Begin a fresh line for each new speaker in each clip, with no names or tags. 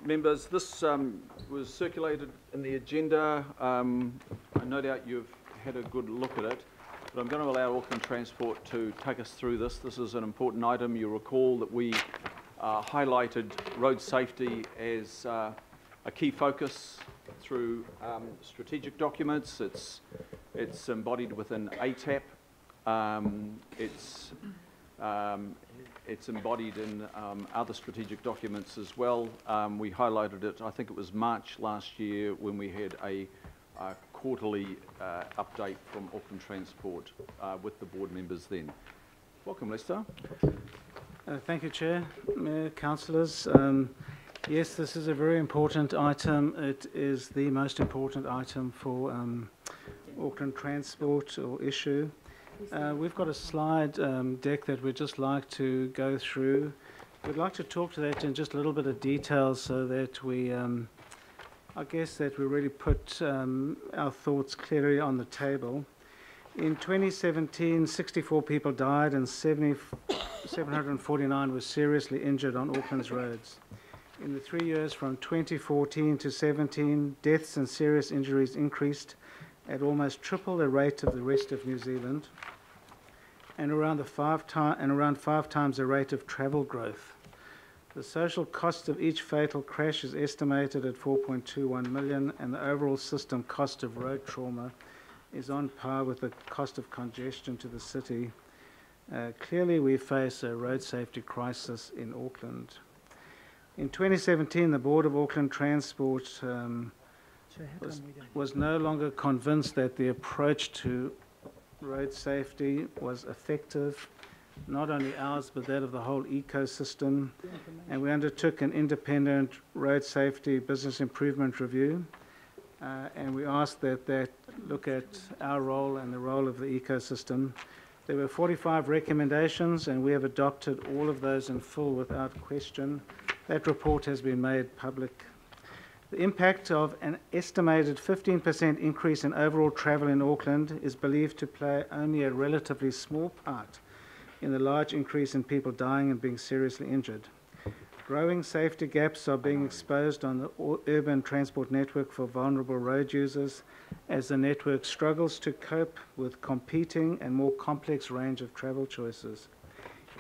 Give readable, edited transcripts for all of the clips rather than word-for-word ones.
Members, this was circulated in the agenda. No doubt you've had a good look at it, but I'm going to allow Auckland Transport to take us through this. This is an important item. You recall that we highlighted road safety as a key focus through strategic documents. It's embodied within ATAP. It's embodied in other strategic documents as well. We highlighted it, I think it was March last year, when we had a quarterly update from Auckland Transport with the board members then. Welcome, Lester.
Thank you, Chair, Mayor, Councillors. Yes, this is a very important item. It is the most important item for Auckland Transport or issue. We've got a slide deck that we'd just like to go through. We'd like to talk to that in just a little bit of detail so that we, I guess that we really put our thoughts clearly on the table. In 2017, 64 people died and 749 were seriously injured on Auckland's roads. In the 3 years from 2014 to 17, deaths and serious injuries increased at almost triple the rate of the rest of New Zealand, and around 5 times the rate of travel growth. The social cost of each fatal crash is estimated at 4.21 million, and the overall system cost of road trauma is on par with the cost of congestion to the city. Clearly, we face a road safety crisis in Auckland. In 2017, the Board of Auckland Transport was no longer convinced that the approach to road safety was effective, not only ours but that of the whole ecosystem, and we undertook an independent road safety business improvement review, and we asked that look at our role and the role of the ecosystem. There were 45 recommendations, and we have adopted all of those in full without question. That report has been made public. The impact of an estimated 15% increase in overall travel in Auckland is believed to play only a relatively small part in the large increase in people dying and being seriously injured. Growing safety gaps are being exposed on the urban transport network for vulnerable road users as the network struggles to cope with competing and more complex range of travel choices.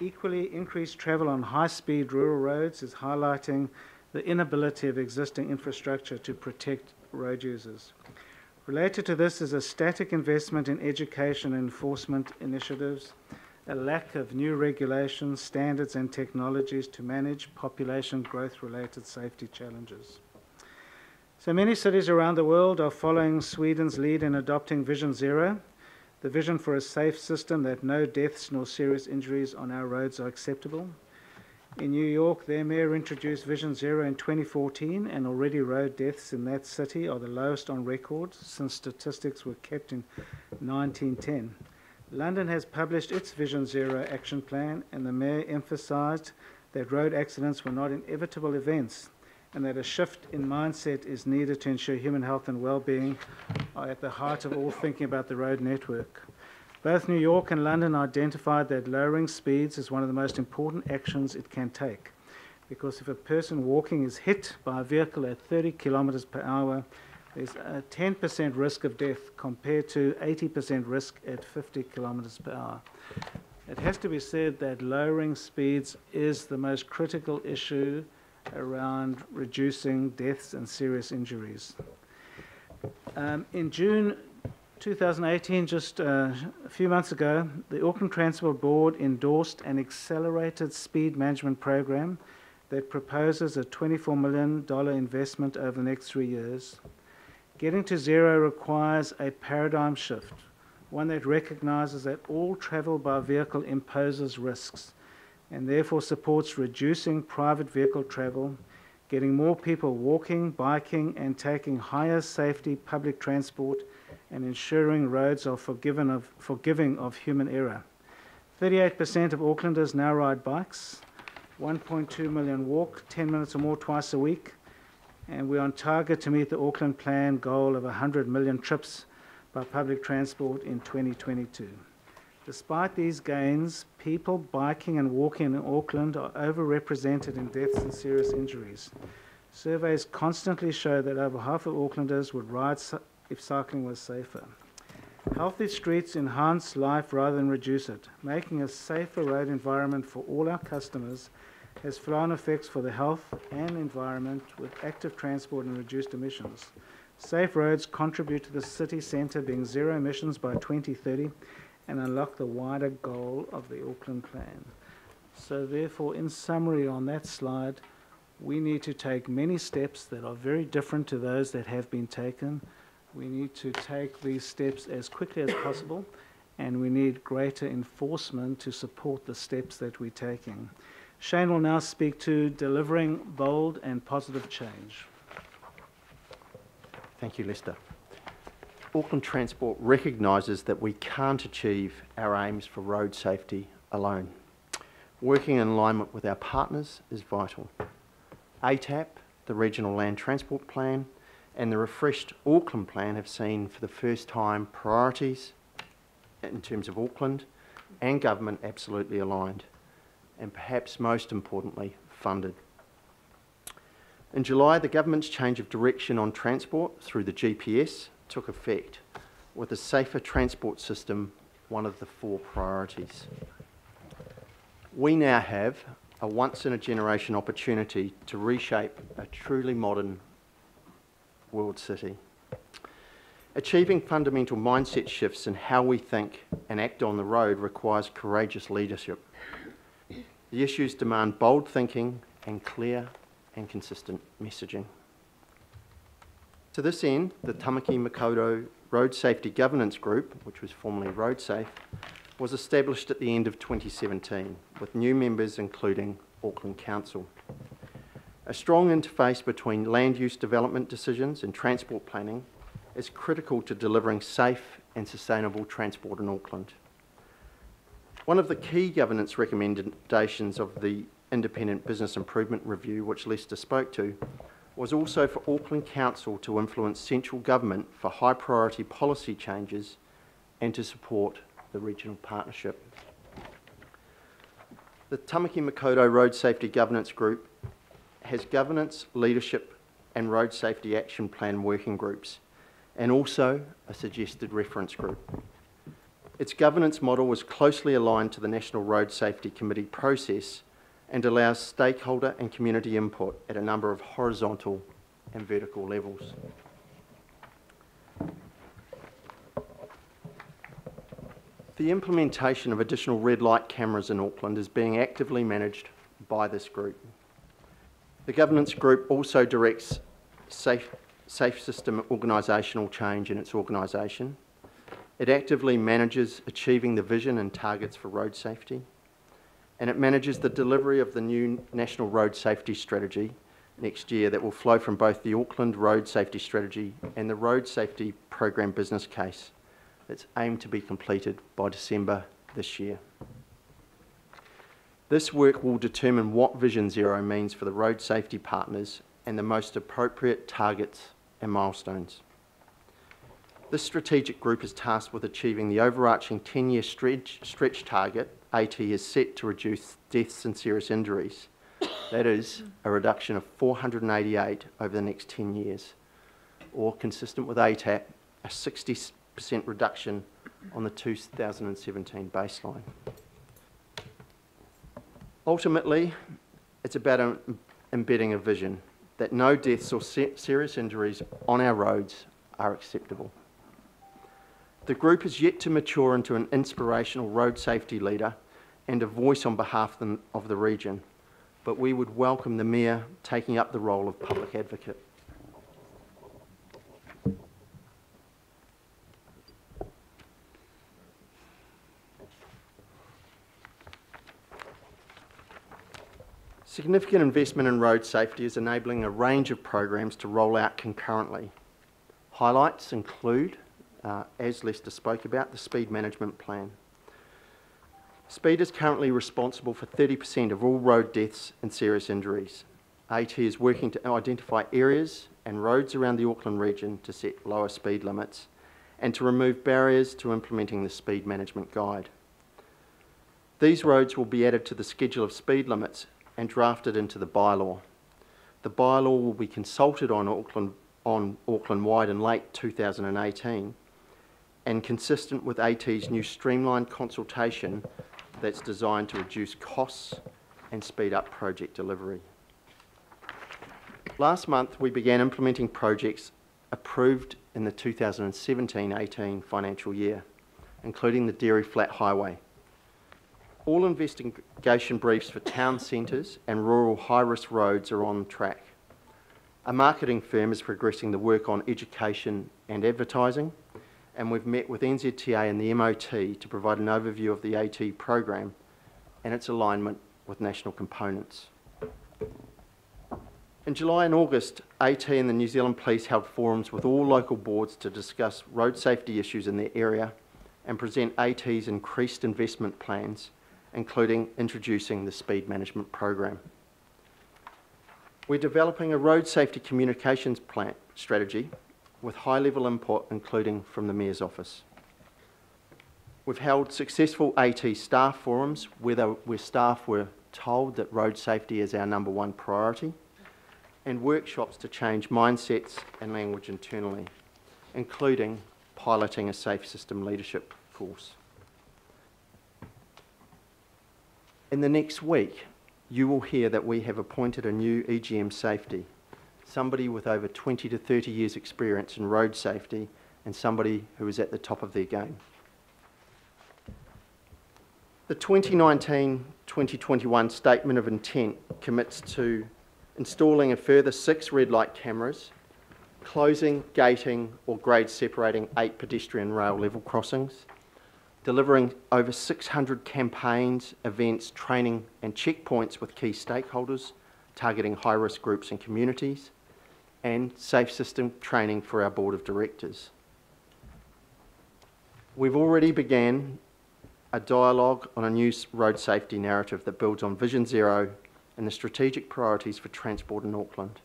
Equally, increased travel on high-speed rural roads is highlighting the inability of existing infrastructure to protect road users. Related to this is a static investment in education and enforcement initiatives, a lack of new regulations, standards and technologies to manage population growth-related safety challenges. So many cities around the world are following Sweden's lead in adopting Vision Zero, the vision for a safe system that no deaths nor serious injuries on our roads are acceptable. In New York, their mayor introduced Vision Zero in 2014, and already road deaths in that city are the lowest on record since statistics were kept in 1910. London has published its Vision Zero action plan, and the mayor emphasised that road accidents were not inevitable events and that a shift in mindset is needed to ensure human health and well-being are at the heart of all thinking about the road network. Both New York and London identified that lowering speeds is one of the most important actions it can take, because if a person walking is hit by a vehicle at 30 kilometres per hour, there's a 10% risk of death compared to 80% risk at 50 kilometres per hour. It has to be said that lowering speeds is the most critical issue around reducing deaths and serious injuries. In June 2018, just a few months ago, the Auckland Transport Board endorsed an accelerated speed management program that proposes a $24 million investment over the next 3 years. Getting to zero requires a paradigm shift, one that recognises that all travel by vehicle imposes risks and therefore supports reducing private vehicle travel, getting more people walking, biking and taking higher safety public transport, and ensuring roads are forgiving of human error. 38% of Aucklanders now ride bikes, 1.2 million walk 10 minutes or more twice a week, and we're on target to meet the Auckland Plan goal of 100 million trips by public transport in 2022. Despite these gains, people biking and walking in Auckland are overrepresented in deaths and serious injuries. Surveys constantly show that over half of Aucklanders would ride if cycling was safer. Healthy streets enhance life rather than reduce it. Making a safer road environment for all our customers has flow-on effects for the health and environment with active transport and reduced emissions. Safe roads contribute to the city centre being zero emissions by 2030 and unlock the wider goal of the Auckland Plan. So therefore, in summary on that slide, we need to take many steps that are very different to those that have been taken. We need to take these steps as quickly as possible, and we need greater enforcement to support the steps that we're taking. Shane will now speak to delivering bold and positive change.
Thank you, Lester. Auckland Transport recognises that we can't achieve our aims for road safety alone. Working in alignment with our partners is vital. ATAP, the Regional Land Transport Plan, and the refreshed Auckland Plan have seen for the first time priorities in terms of Auckland and government absolutely aligned, and perhaps most importantly, funded. In July, the government's change of direction on transport through the GPS took effect, with a safer transport system one of the 4 priorities. We now have a once-in-a-generation opportunity to reshape a truly modern world city. Achieving fundamental mindset shifts in how we think and act on the road requires courageous leadership. The issues demand bold thinking and clear and consistent messaging. To this end, the Tamaki Makaurau Road Safety Governance Group, which was formerly RoadSafe, was established at the end of 2017, with new members including Auckland Council. A strong interface between land use development decisions and transport planning is critical to delivering safe and sustainable transport in Auckland. One of the key governance recommendations of the Independent Business Improvement Review, which Lester spoke to, was also for Auckland Council to influence central government for high priority policy changes and to support the regional partnership. The Tamaki Makaurau Road Safety Governance Group has governance, leadership and road safety action plan working groups, and also a suggested reference group. Its governance model was closely aligned to the National Road Safety Committee process and allows stakeholder and community input at a number of horizontal and vertical levels. The implementation of additional red light cameras in Auckland is being actively managed by this group. The governance group also directs safe system organisational change in its organisation. It actively manages achieving the vision and targets for road safety, and it manages the delivery of the new National Road Safety Strategy next year that will flow from both the Auckland Road Safety Strategy and the Road Safety Program business case that's aimed to be completed by December this year. This work will determine what Vision Zero means for the road safety partners and the most appropriate targets and milestones. This strategic group is tasked with achieving the overarching 10-year stretch target AT is set to reduce deaths and serious injuries. That is a reduction of 488 over the next 10 years, or consistent with ATAP, a 60% reduction on the 2017 baseline. Ultimately, it's about embedding a vision that no deaths or serious injuries on our roads are acceptable. The group is yet to mature into an inspirational road safety leader and a voice on behalf of the region, but we would welcome the Mayor taking up the role of public advocate. Significant investment in road safety is enabling a range of programs to roll out concurrently. Highlights include, as Lester spoke about, the Speed Management Plan. Speed is currently responsible for 30% of all road deaths and serious injuries. AT is working to identify areas and roads around the Auckland region to set lower speed limits and to remove barriers to implementing the Speed Management Guide. These roads will be added to the schedule of speed limits and drafted into the bylaw. The bylaw will be consulted on Auckland-wide in late 2018 and consistent with AT's new streamlined consultation that's designed to reduce costs and speed up project delivery. Last month, we began implementing projects approved in the 2017-18 financial year, including the Dairy Flat Highway. All investigation briefs for town centres and rural high-risk roads are on track. A marketing firm is progressing the work on education and advertising, and we've met with NZTA and the MOT to provide an overview of the AT program and its alignment with national components. In July and August, AT and the New Zealand Police held forums with all local boards to discuss road safety issues in their area and present AT's increased investment plans, including introducing the speed management program. We're developing a road safety communications plan strategy with high-level input, including from the Mayor's office. We've held successful AT staff forums where staff were told that road safety is our #1 priority, and workshops to change mindsets and language internally, including piloting a safe system leadership course. In the next week, you will hear that we have appointed a new EGM safety, somebody with over 20 to 30 years experience in road safety and somebody who is at the top of their game. The 2019-2021 Statement of Intent commits to installing a further 6 red light cameras, closing, gating or grade separating 8 pedestrian rail level crossings, delivering over 600 campaigns, events, training and checkpoints with key stakeholders, targeting high-risk groups and communities, and safe system training for our Board of Directors. We've already began a dialogue on a new road safety narrative that builds on Vision Zero and the strategic priorities for transport in Auckland,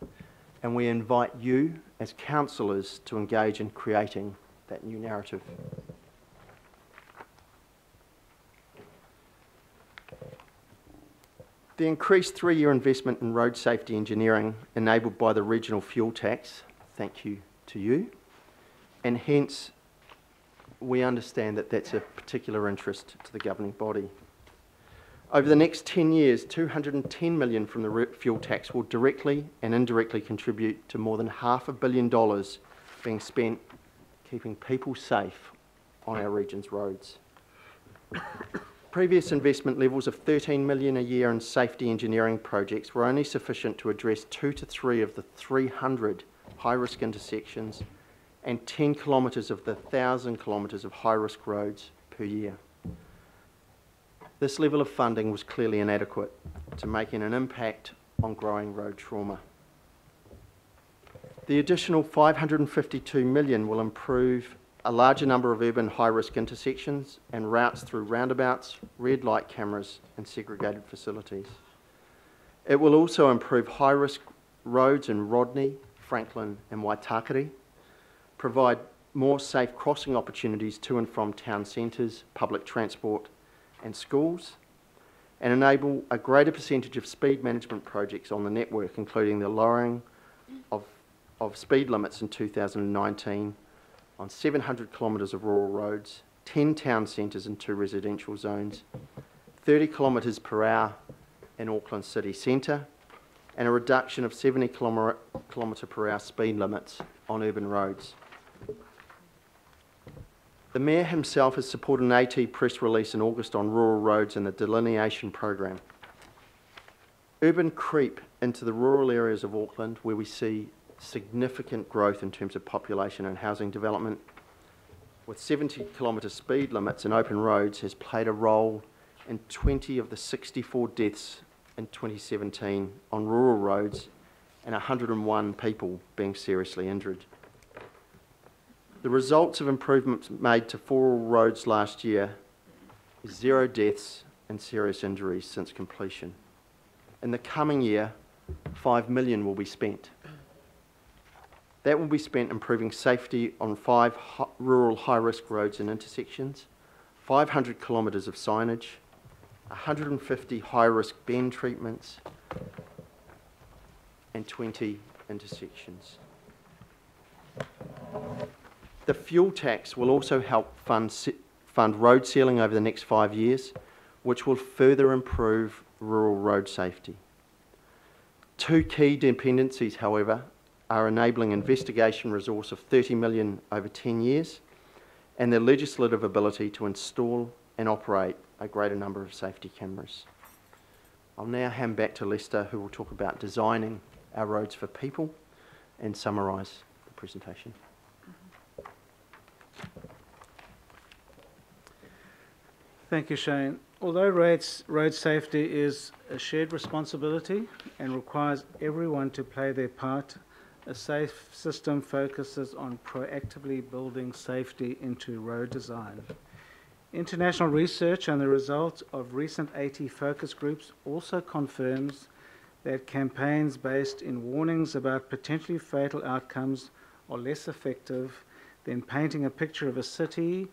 and we invite you as councillors to engage in creating that new narrative. The increased 3-year investment in road safety engineering enabled by the regional fuel tax, thank you to you, and hence we understand that that's a particular interest to the governing body. Over the next 10 years, $210 million from the fuel tax will directly and indirectly contribute to more than $500 million being spent keeping people safe on our region's roads. Previous investment levels of $13 million a year in safety engineering projects were only sufficient to address 2 to 3 of the 300 high-risk intersections and 10 kilometres of the 1,000 kilometres of high-risk roads per year. This level of funding was clearly inadequate to making an impact on growing road trauma. The additional $552 million will improve a larger number of urban high-risk intersections and routes through roundabouts, red light cameras and segregated facilities. It will also improve high-risk roads in Rodney, Franklin and Waitakere, provide more safe crossing opportunities to and from town centres, public transport and schools, and enable a greater percentage of speed management projects on the network, including the lowering of speed limits in 2019 on 700 kilometres of rural roads, 10 town centres and 2 residential zones, 30 kilometres per hour in Auckland city centre, and a reduction of 70 kilometre per hour speed limits on urban roads. The Mayor himself has supported an AT press release in August on rural roads and the delineation program. Urban creep into the rural areas of Auckland, where we see significant growth in terms of population and housing development, with 70 kilometre speed limits and open roads, has played a role in 20 of the 64 deaths in 2017 on rural roads and 101 people being seriously injured. The results of improvements made to 4 roads last year is 0 deaths and serious injuries since completion. In the coming year, $5 million will be spent. That will be spent improving safety on 5 rural high-risk roads and intersections, 500 kilometres of signage, 150 high-risk bend treatments, and 20 intersections. The fuel tax will also help fund road sealing over the next 5 years, which will further improve rural road safety. Two key dependencies, however, are enabling investigation resource of 30 million over 10 years and the legislative ability to install and operate a greater number of safety cameras. I'll now hand back to Lester, who will talk about designing our roads for people and summarise the presentation.
Thank you, Shane. Although road safety is a shared responsibility and requires everyone to play their part, a safe system focuses on proactively building safety into road design. International research and the result of recent AT focus groups also confirms that campaigns based in warnings about potentially fatal outcomes are less effective than painting a picture of a city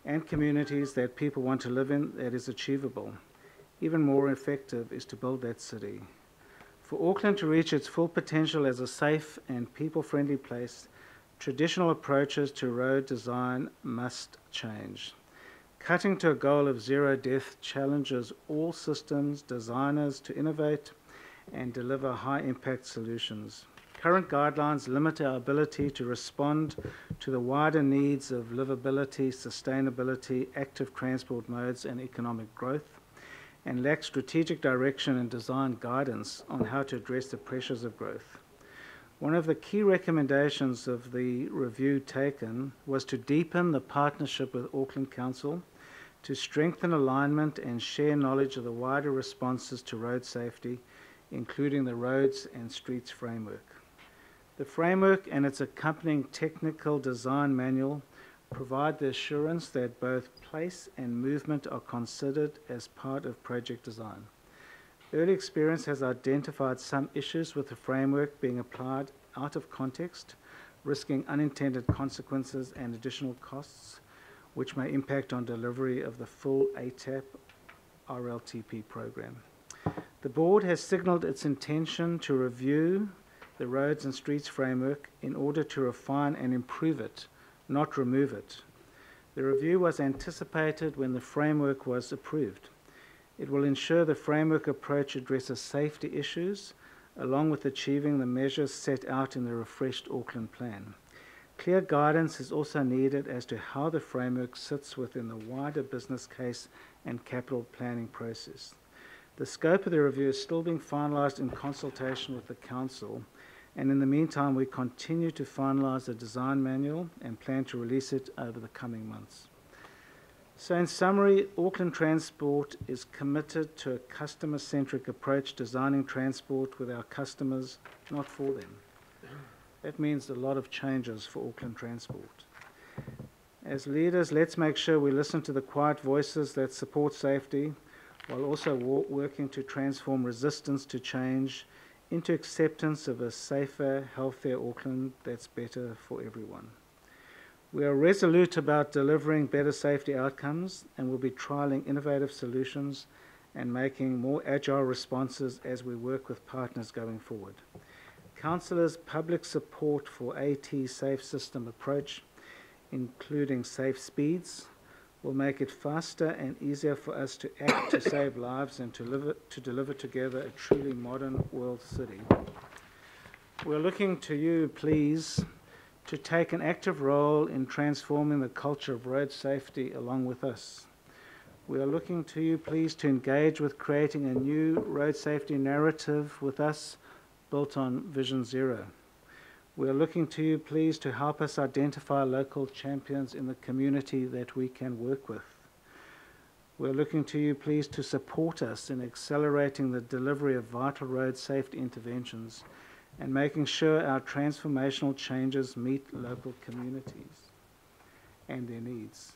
and communities that people want to live in that is achievable. Even more effective is to build that city. For Auckland to reach its full potential as a safe and people-friendly place, traditional approaches to road design must change. Cutting to a goal of zero death challenges all systems designers to innovate and deliver high-impact solutions. Current guidelines limit our ability to respond to the wider needs of livability, sustainability, active transport modes, and economic growth, and lack strategic direction and design guidance on how to address the pressures of growth. One of the key recommendations of the review taken was to deepen the partnership with Auckland Council, to strengthen alignment and share knowledge of the wider responses to road safety, including the Roads and Streets Framework. The framework and its accompanying technical design manual provide the assurance that both place and movement are considered as part of project design. Early experience has identified some issues with the framework being applied out of context, risking unintended consequences and additional costs, which may impact on delivery of the full ATAP RLTP program. The board has signalled its intention to review the Roads and Streets Framework in order to refine and improve it, not remove it. The review was anticipated when the framework was approved. It will ensure the framework approach addresses safety issues, along with achieving the measures set out in the refreshed Auckland Plan. Clear guidance is also needed as to how the framework sits within the wider business case and capital planning process. The scope of the review is still being finalised in consultation with the Council, and in the meantime we continue to finalise the design manual and plan to release it over the coming months. So in summary, Auckland Transport is committed to a customer-centric approach, designing transport with our customers, not for them. That means a lot of changes for Auckland Transport. As leaders, let's make sure we listen to the quiet voices that support safety, while also working to transform resistance to change into acceptance of a safer, healthier Auckland that's better for everyone. We are resolute about delivering better safety outcomes and will be trialling innovative solutions and making more agile responses as we work with partners going forward. Councillors' public support for AT Safe System approach, including safe speeds, will make it faster and easier for us to act to save lives and to deliver together a truly modern world city. We're looking to you, please, to take an active role in transforming the culture of road safety along with us. We are looking to you, please, to engage with creating a new road safety narrative with us built on Vision Zero. We are looking to you, please, to help us identify local champions in the community that we can work with. We are looking to you, please, to support us in accelerating the delivery of vital road safety interventions and making sure our transformational changes meet local communities and their needs.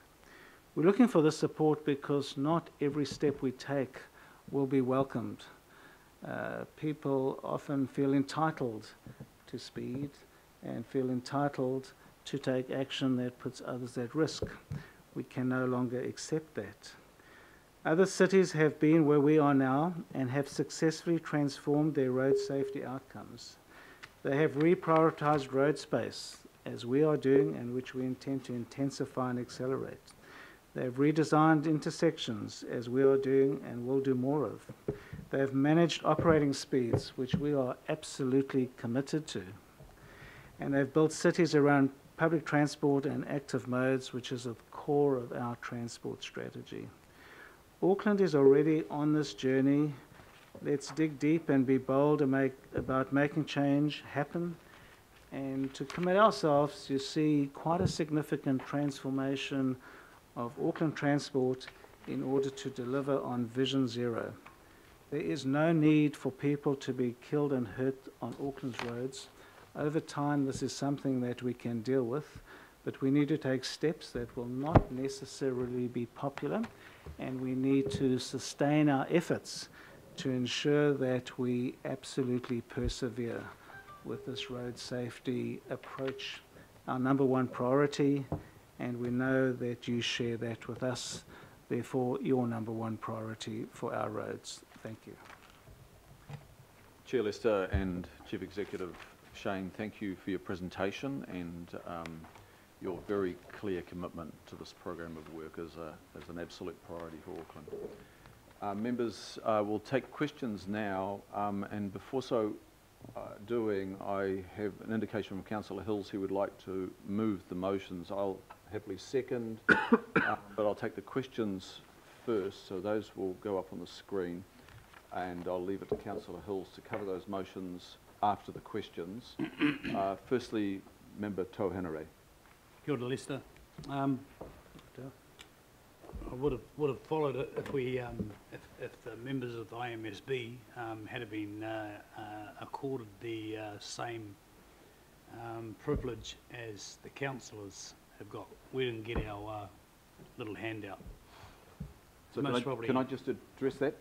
We're looking for this support because not every step we take will be welcomed. People often feel entitled to speed and feel entitled to take action that puts others at risk. We can no longer accept that. Other cities have been where we are now and have successfully transformed their road safety outcomes. They have reprioritised road space, as we are doing, and which we intend to intensify and accelerate. They have redesigned intersections, as we are doing and will do more of. They have managed operating speeds, which we are absolutely committed to. And they've built cities around public transport and active modes, which is at the core of our transport strategy. Auckland is already on this journey. Let's dig deep and be bold about making change happen, and to commit ourselves to see quite a significant transformation of Auckland transport in order to deliver on Vision Zero. There is no need for people to be killed and hurt on Auckland's roads. Over time, this is something that we can deal with, but we need to take steps that will not necessarily be popular, and we need to sustain our efforts to ensure that we absolutely persevere with this road safety approach, our number one priority, and we know that you share that with us, therefore your number one priority for our roads. Thank you.
Chair Lester and Chief Executive Shane, thank you for your presentation and your very clear commitment to this program of work as an absolute priority for Auckland. Members will take questions now, and before doing, I have an indication from Councillor Hills he would like to move the motions. I'll happily second, but I'll take the questions first, so those will go up on the screen, and I'll leave it to Councillor Hills to cover those motions after the questions. Firstly, Member Tauhenare.
Kia ora, Lester. I would have followed it if we if the members of the IMSB had been accorded the same privilege as the councillors have got. We didn't get our little handout.
So can I just address that?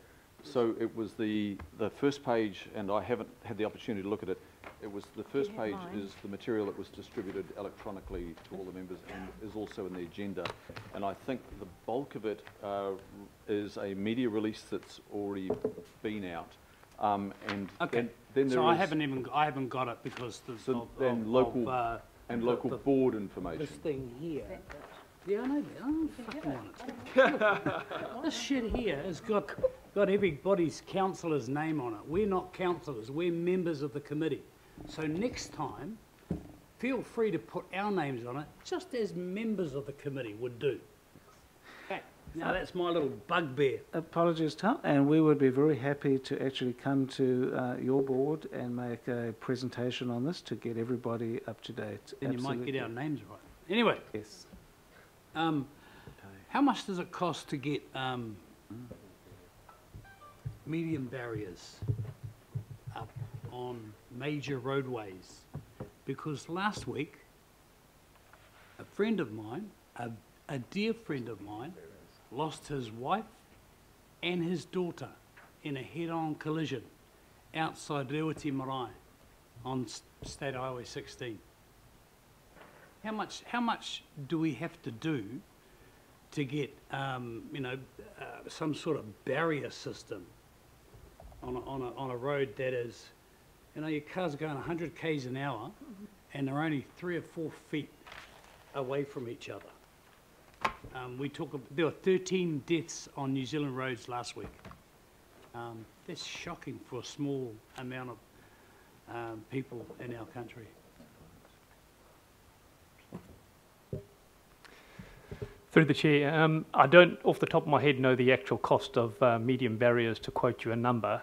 So it was the first page, and I haven't had the opportunity to look at it. It was the first page is the material that was distributed electronically to all the members and is also in the agenda. And I think the bulk of it is a media release that's already been out. And
okay.
then there
so
is,
I haven't got it because
local board information.
This thing here. Yeah, I know that. I'm fucking on it. This shit here has got everybody's councillor's name on it. We're not councillors. We're members of the committee. So next time, feel free to put our names on it, just as members of the committee would do. Okay. Now that's my little bugbear.
Apologies, Tom, and we would be very happy to actually come to your board and make a presentation on this to get everybody up to date.
Then
Absolutely.
You might get our names right. Anyway.
Yes.
How much does it cost to get medium barriers up on major roadways? Because last week, a friend of mine, a dear friend of mine, lost his wife and his daughter in a head-on collision outside Rewati Marae on State Highway 16. How much do we have to do to get some sort of barrier system on a road that is, your cars are going 100 k's an hour and they're only 3 or 4 feet away from each other. There were 13 deaths on New Zealand roads last week. That's shocking for a small amount of people in our country.
Through the Chair, I don't off the top of my head know the actual cost of medium barriers to quote you a number,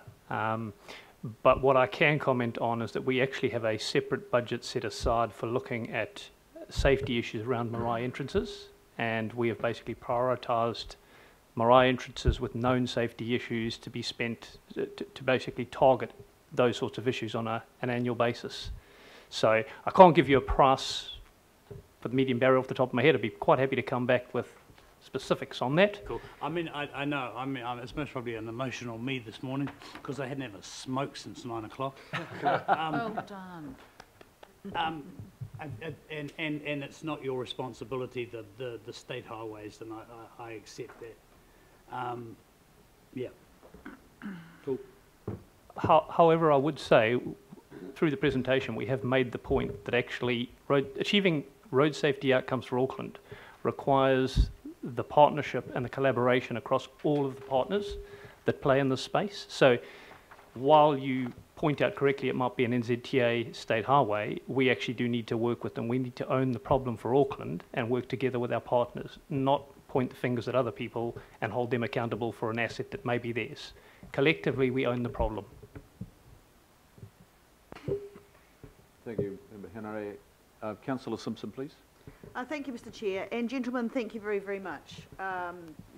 but what I can comment on is that we actually have a separate budget set aside for looking at safety issues around marae entrances, and we have basically prioritised marae entrances with known safety issues to be spent to basically target those sorts of issues on an annual basis. So I can't give you a price for the medium barrier off the top of my head. I'd be quite happy to come back with specifics on that.
Cool. I know. It's most probably an emotional me this morning because I hadn't had a smoke since 9 o'clock.
Well done.
And it's not your responsibility, the state highways, and I accept that. Yeah. Cool.
However, I would say through the presentation, we have made the point that actually achieving road safety outcomes for Auckland requires the partnership and the collaboration across all of the partners that play in this space. So while you point out correctly it might be an NZTA state highway, we actually do need to work with them. We need to own the problem for Auckland and work together with our partners, not point the fingers at other people and hold them accountable for an asset that may be theirs. Collectively, we own the problem.
Thank you, Member Henare. Councillor Simpson, please.
Thank you, Mr. Chair. And gentlemen, thank you very, very much.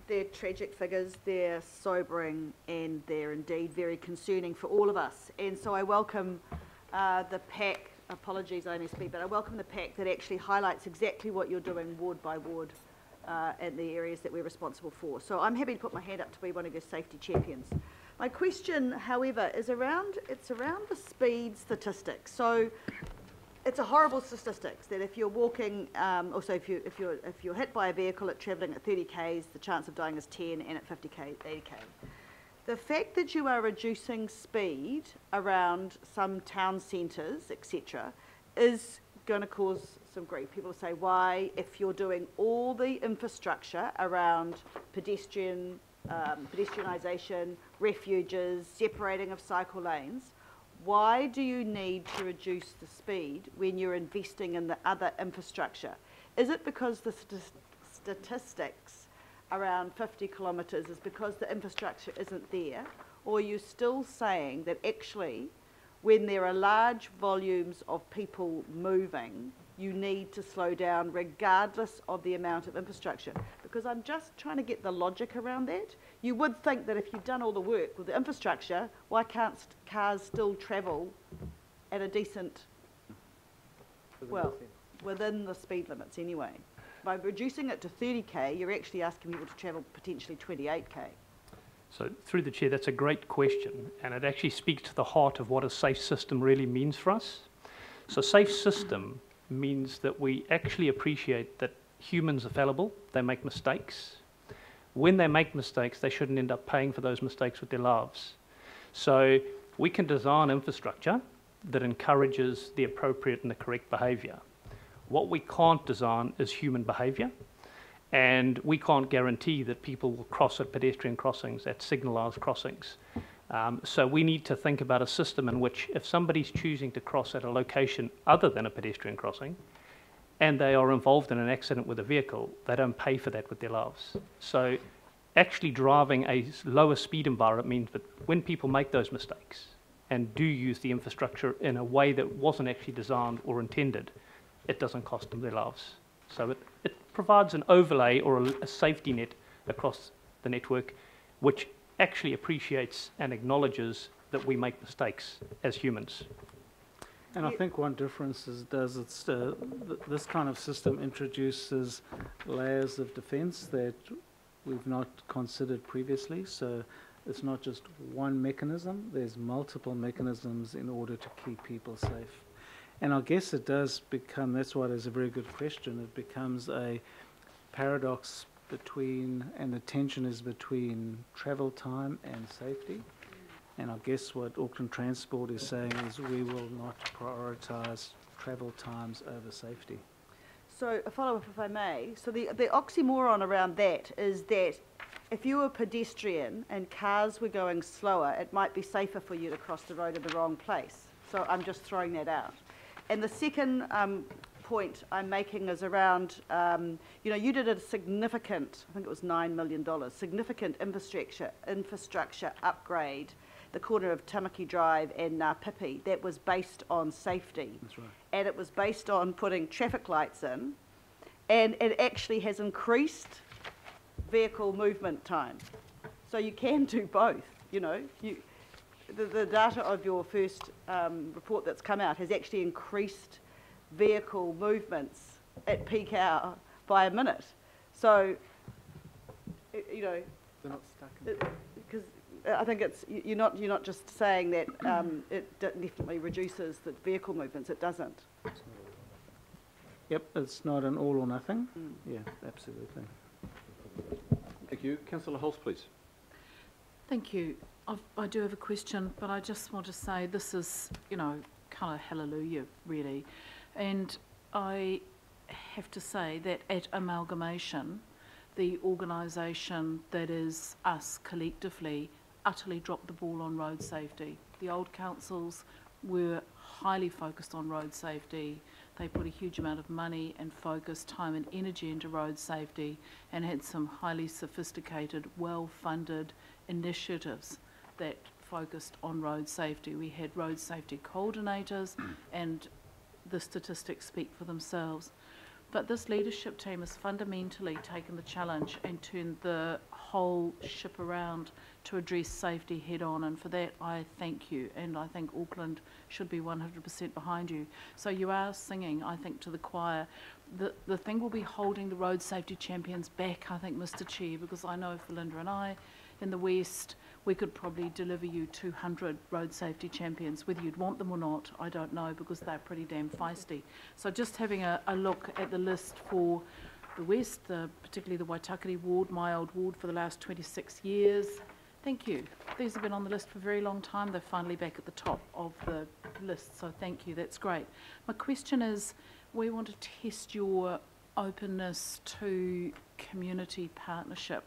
They're tragic figures, they're sobering, and they're indeed very concerning for all of us. And so I welcome the pack, apologies I only speak, but I welcome the pack that actually highlights exactly what you're doing ward by ward in the areas that we're responsible for. So I'm happy to put my hand up to be one of your safety champions. My question, however, is around the speed statistics. So it's a horrible statistics that if you're walking, also if you're hit by a vehicle at travelling at 30 k's, the chance of dying is 10, and at 50 k, 80 k. The fact that you are reducing speed around some town centres, etc., is going to cause some grief. People say, why, if you're doing all the infrastructure around pedestrianisation, refuges, separating of cycle lanes, why do you need to reduce the speed when you're investing in the other infrastructure? Is it because the statistics around 50 kilometres is because the infrastructure isn't there? Or are you still saying that actually when there are large volumes of people moving, you need to slow down regardless of the amount of infrastructure? Because I'm just trying to get the logic around that. You would think that if you've done all the work with the infrastructure, why can't cars still travel at a decent, well, within the speed limits anyway? By reducing it to 30 k, you're actually asking people to travel potentially 28 k.
So through the Chair, that's a great question, and it actually speaks to the heart of what a safe system really means for us. So safe system means that we actually appreciate that humans are fallible, they make mistakes. When they make mistakes, they shouldn't end up paying for those mistakes with their lives. So we can design infrastructure that encourages the appropriate and the correct behaviour. What we can't design is human behaviour, and we can't guarantee that people will cross at pedestrian crossings, at signalised crossings. So we need to think about a system in which if somebody's choosing to cross at a location other than a pedestrian crossing, and they are involved in an accident with a vehicle, they don't pay for that with their lives. So actually driving a lower speed environment means that when people make those mistakes and do use the infrastructure in a way that wasn't actually designed or intended, it doesn't cost them their lives. So it provides an overlay or a safety net across the network, which actually appreciates and acknowledges that we make mistakes as humans.
And I think one difference this kind of system introduces layers of defence that we've not considered previously. So it's not just one mechanism, there's multiple mechanisms in order to keep people safe. And I guess it does become, that's why there's a very good question, it becomes a paradox between, and the tension is between travel time and safety. And I guess what Auckland Transport is saying is we will not prioritise travel times over safety.
So a follow-up, if I may. So the oxymoron around that is that if you were a pedestrian and cars were going slower, it might be safer for you to cross the road in the wrong place. So I'm just throwing that out. And the second point I'm making is around, you did a significant, I think it was $9 million, significant infrastructure upgrade, the corner of Tamaki Drive and Pipi, that was based on safety.
That's right.
And it was based on putting traffic lights in, and it actually has increased vehicle movement time. So you can do both, The data of your first report that's come out has actually increased vehicle movements at peak hour by a minute. So,
They're not stuck.
Because I think you're not just saying that it definitely reduces the vehicle movements. It doesn't.
Yep, it's not an all or nothing. Yeah, absolutely.
Thank you. Councillor Hulse, please.
Thank you.
I do have a question, but I just want to say this is, you know, kind of hallelujah, really. And I have to say that at Amalgamation, the organisation that is us collectively utterly dropped the ball on road safety. The old councils were highly focused on road safety. They put a huge amount of money and focus, time and energy into road safety and had some highly sophisticated, well-funded initiatives that focused on road safety. We had road safety coordinators and the statistics speak for themselves. But this leadership team has fundamentally taken the challenge and turned the whole ship around to address safety head on, and for that I thank you, and I think Auckland should be 100% behind you. So you are singing, I think, to the choir. The thing will be holding the road safety champions back, I think, Mr. Chair, because I know for Linda and I in the West, we could probably deliver you 200 road safety champions. Whether you'd want them or not, I don't know, because they're pretty damn feisty. So just having a look at the list for the West, particularly the Waitakere ward, my old ward for the last 26 years, thank you. These have been on the list for a very long time. They're finally back at the top of the list, so thank you, that's great. My question is, we want to test your openness to community partnership.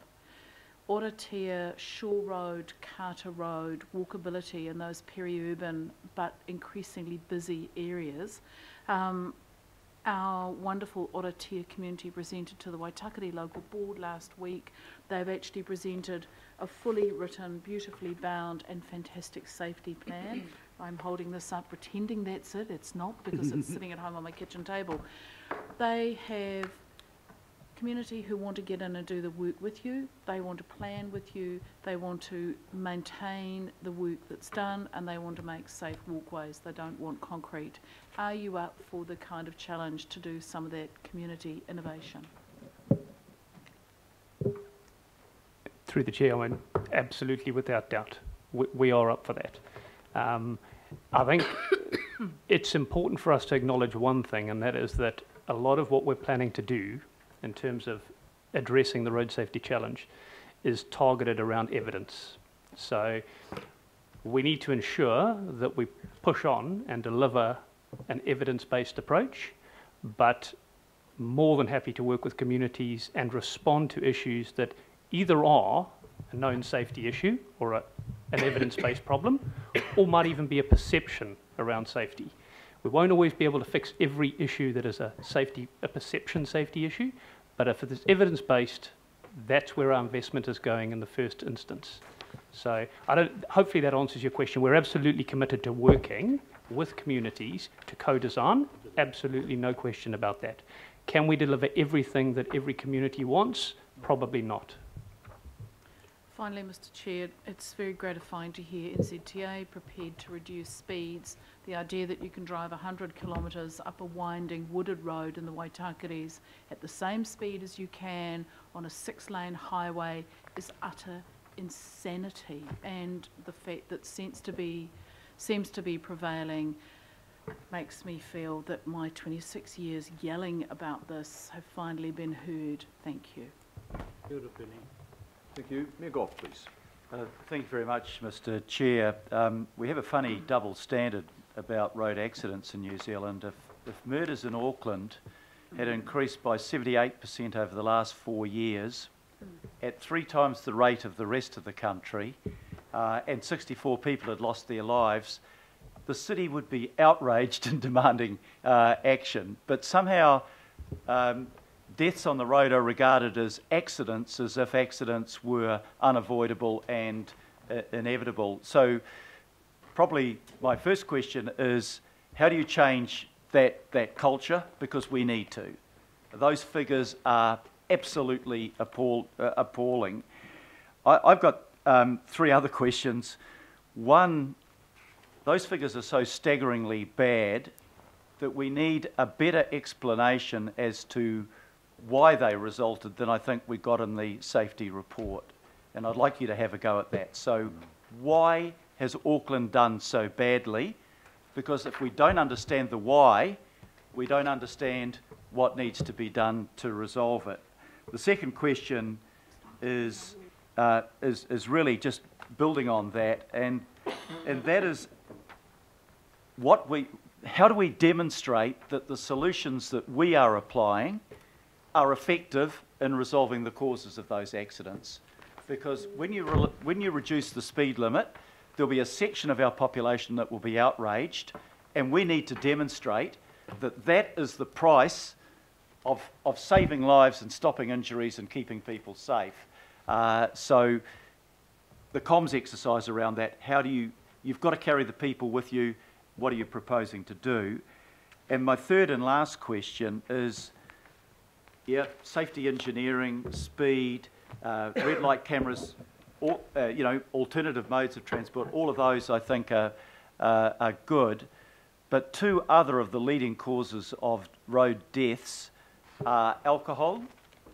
Oratea, Shore Road, Carter Road, walkability in those peri-urban but increasingly busy areas. Our wonderful Oratea community presented to the Waitakere local board last week. They've actually presented a fully written, beautifully bound and fantastic safety plan. I'm holding this up pretending that's it. It's not, because it's sitting at home on my kitchen table. They have community who want to get in and do the work with you. They want to plan with you. They want to maintain the work that's done, and they want to make safe walkways. They don't want concrete. Are you up for the kind of challenge to do some of that community innovation?
Through the chair, I mean, absolutely, without doubt, we are up for that. I think it's important for us to acknowledge one thing, and that is that a lot of what we're planning to do in terms of addressing the road safety challenge is targeted around evidence. So we need to ensure that we push on and deliver an evidence-based approach, but more than happy to work with communities and respond to issues that either are a known safety issue or an evidence-based problem, or might even be a perception around safety. We won't always be able to fix every issue that is a perception safety issue, but if it's evidence-based, that's where our investment is going in the first instance. So hopefully that answers your question. We're absolutely committed to working with communities to co-design, absolutely no question about that. Can we deliver everything that every community wants? Probably not.
Finally, Mr. Chair, it's very gratifying to hear NZTA prepared to reduce speeds. The idea that you can drive 100 kilometres up a winding wooded road in the Waitakeres at the same speed as you can on a 6-lane highway is utter insanity. And the fact that seems to be prevailing makes me feel that my 26 years yelling about this have finally been heard. Thank you.
Thank you. Mayor Goff, please.
Thank you very much, Mr. Chair. We have a funny double standard about road accidents in New Zealand. If murders in Auckland had increased by 78% over the last 4 years, at 3 times the rate of the rest of the country, and 64 people had lost their lives, the city would be outraged and demanding action. But somehow deaths on the road are regarded as accidents, as if accidents were unavoidable and inevitable. So probably my first question is, how do you change that culture? Because we need to. Those figures are absolutely appalling. I've got 3 other questions. One, those figures are so staggeringly bad that we need a better explanation as to why they resulted than I think we got in the safety report. And I'd like you to have a go at that. So why has Auckland done so badly? Because if we don't understand the why, we don't understand what needs to be done to resolve it. The second question is really just building on that, and that is how do we demonstrate that the solutions that we are applying are effective in resolving the causes of those accidents? Because when you reduce the speed limit, there'll be a section of our population that will be outraged, and we need to demonstrate that that is the price of saving lives and stopping injuries and keeping people safe. So the comms exercise around that, you've got to carry the people with you, what are you proposing to do? And my third and last question is, safety engineering, speed, red light cameras, alternative modes of transport, all of those I think are good. But two other of the leading causes of road deaths are alcohol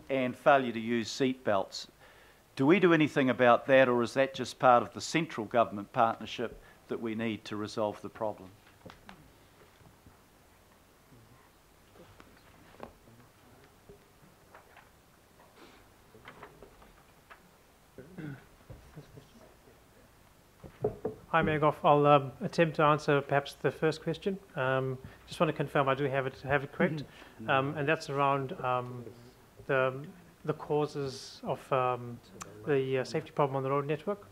and failure to use seat belts. Do we do anything about that, or is that just part of the central government partnership that we need to resolve the problem?
Hi, Mayor Goff. I'll attempt to answer perhaps the first question. Just want to confirm I do have it correct, and that's around the causes of the safety problem on the road network.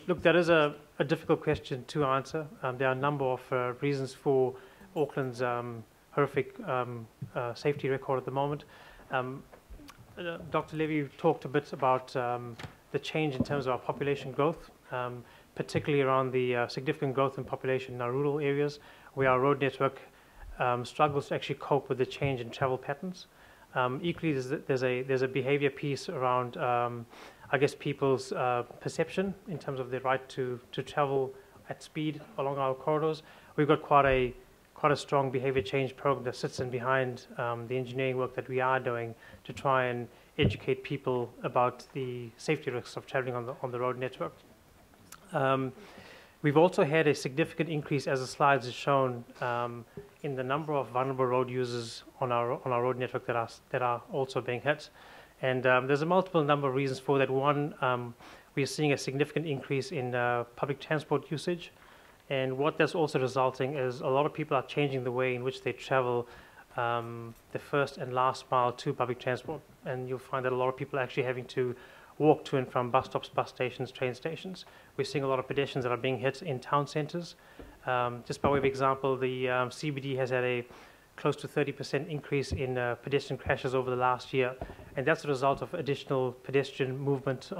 Look, that is a difficult question to answer. There are a number of reasons for Auckland's horrific safety record at the moment. Dr. Levy talked a bit about the change in terms of our population growth, particularly around the significant growth in population in our rural areas, where our road network struggles to actually cope with the change in travel patterns. Equally, there's a behaviour piece around, I guess, people's perception in terms of their right to travel at speed along our corridors. We've got quite a strong behaviour change program that sits in behind the engineering work that we are doing to try and educate people about the safety risks of travelling on the road network. We've also had a significant increase, as the slides have shown, in the number of vulnerable road users on our road network that are also being hit. And there's a multiple number of reasons for that. One, we are seeing a significant increase in public transport usage. And what that's also resulting is a lot of people are changing the way in which they travel the first and last mile to public transport. And you'll find that a lot of people are actually having to walk to and from bus stops, bus stations, train stations. We're seeing a lot of pedestrians that are being hit in town centres. Just by way of example, the CBD has had a close to 30% increase in pedestrian crashes over the last year, and that's a result of additional pedestrian movement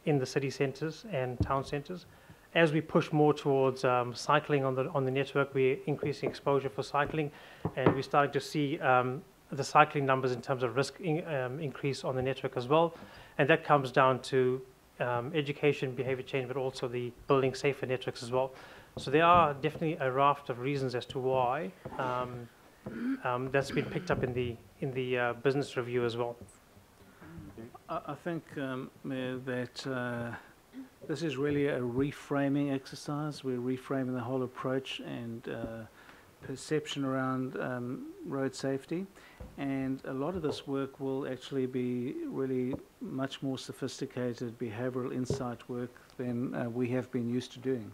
in the city centres and town centres. As we push more towards cycling on the network, we're increasing exposure for cycling, and we're starting to see the cycling numbers in terms of risk increase on the network as well. And that comes down to education, behaviour change, but also the building safer networks as well. So there are definitely a raft of reasons as to why that's been picked up in the business review as well.
I think, Mayor, that this is really a reframing exercise. We're reframing the whole approach and perception around road safety, and a lot of this work will actually be really much more sophisticated behavioural insight work than we have been used to doing,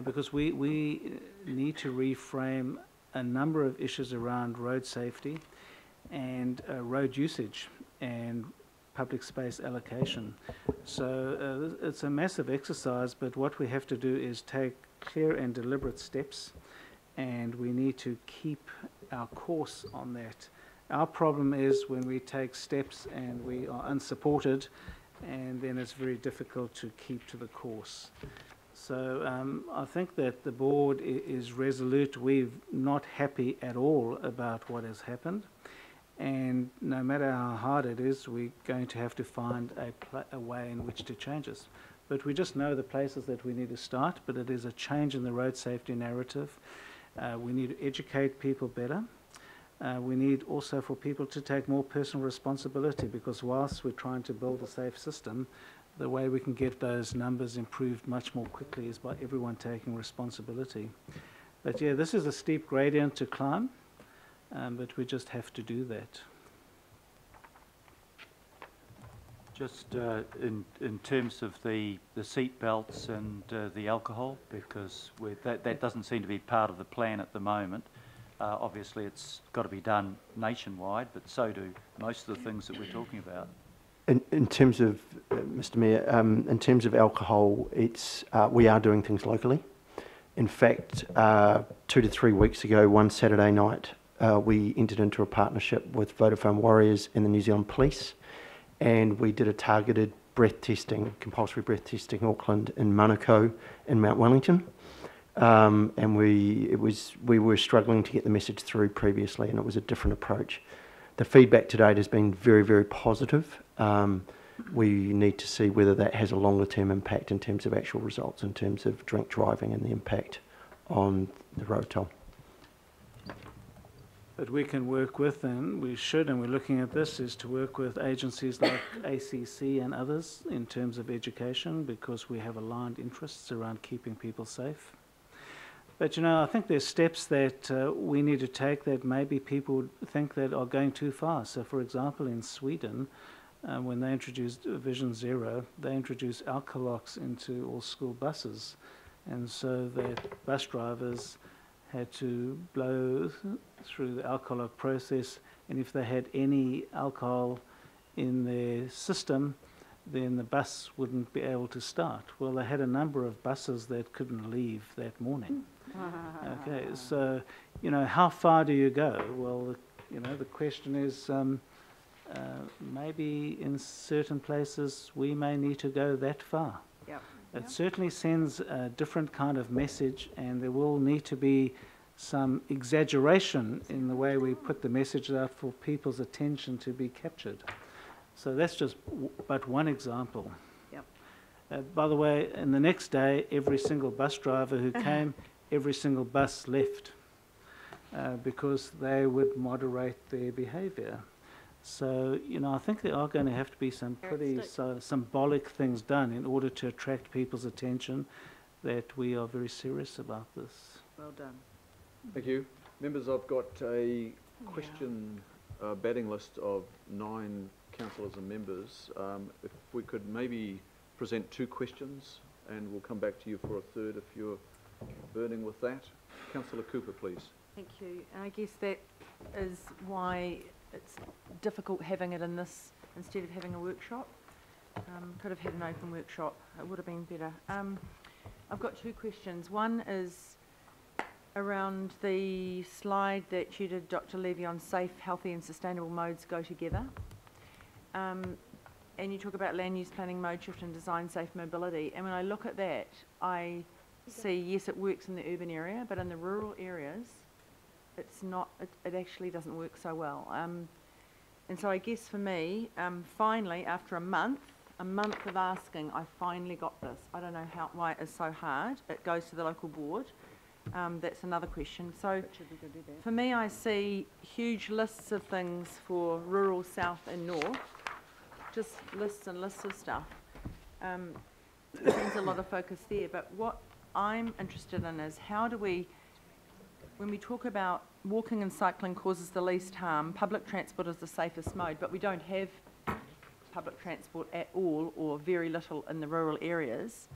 because we need to reframe a number of issues around road safety and road usage and public space allocation. So it's a massive exercise, but what we have to do is take clear and deliberate steps, and we need to keep our course on that. Our problem is when we take steps and we are unsupported, and then it's very difficult to keep to the course. So I think that the board is resolute. We're not happy at all about what has happened, and no matter how hard it is, we're going to have to find a way in which to change this. But we just know the places that we need to start, but it is a change in the road safety narrative. We need to educate people better. We need also for people to take more personal responsibility, because whilst we're trying to build a safe system, the way we can get those numbers improved much more quickly is by everyone taking responsibility. But yeah, this is a steep gradient to climb, but we just have to do that.
Just in terms of the seat belts and the alcohol, because that doesn't seem to be part of the plan at the moment. Obviously, it's got to be done nationwide, but so do most of the things that we're talking about.
In terms of, Mr Mayor, in terms of alcohol, we are doing things locally. In fact, 2 to 3 weeks ago, one Saturday night, we entered into a partnership with Vodafone Warriors and the New Zealand Police, and we did a targeted breath testing, compulsory breath testing in Auckland, in Manukau, in Mount Wellington. And we were struggling to get the message through previously, and it was a different approach. The feedback to date has been very, very positive. We need to see whether that has a longer term impact in terms of actual results, in terms of drink driving and the impact on the road toll.
But we can work with, and we should, and we're looking at this, is to work with agencies like ACC and others in terms of education, because we have aligned interests around keeping people safe. But you know, I think there's steps that we need to take that maybe people think that are going too far. So for example, in Sweden, when they introduced Vision Zero, they introduced alkolocks into all school buses. And so that bus drivers had to blow through the alkalock process, and if they had any alcohol in their system, then the bus wouldn't be able to start. Well, they had a number of buses that couldn't leave that morning. Okay, so, you know, how far do you go? Well, you know, the question is, maybe in certain places we may need to go that far.
Yep.
It certainly sends a different kind of message, and there will need to be some exaggeration in the way we put the message out for people's attention to be captured. So that's just but one example.
Yep.
By the way, in the next day, every single bus driver who came, every single bus left because they would moderate their behaviour. So, you know, I think there are going to have to be some pretty symbolic things done in order to attract people's attention that we are very serious about this.
Well done.
Thank you. Members, I've got a question batting list of 9 councillors and members. If we could maybe present 2 questions, and we'll come back to you for a third if you're burning with that. Councillor Cooper, please.
Thank you. And I guess that is why it's difficult having it in this instead of having a workshop. Could have had an open workshop. It would have been better. I've got 2 questions. One is around the slide that you did, Dr. Levy, on safe, healthy and sustainable modes go together. And you talk about land use planning, mode shift and design safe mobility. And when I look at that, I see, yes, it works in the urban area, but in the rural areas, it's not, it actually doesn't work so well. And so I guess for me, finally, after a month of asking, I finally got this. I don't know why it is so hard. It goes to the local board. That's another question. So for me, I see huge lists of things for rural, south and north, just lists and lists of stuff. There's a lot of focus there, but what I'm interested in is how do we, when we talk about walking and cycling causes the least harm, public transport is the safest mode, but we don't have public transport at all or very little in the rural areas.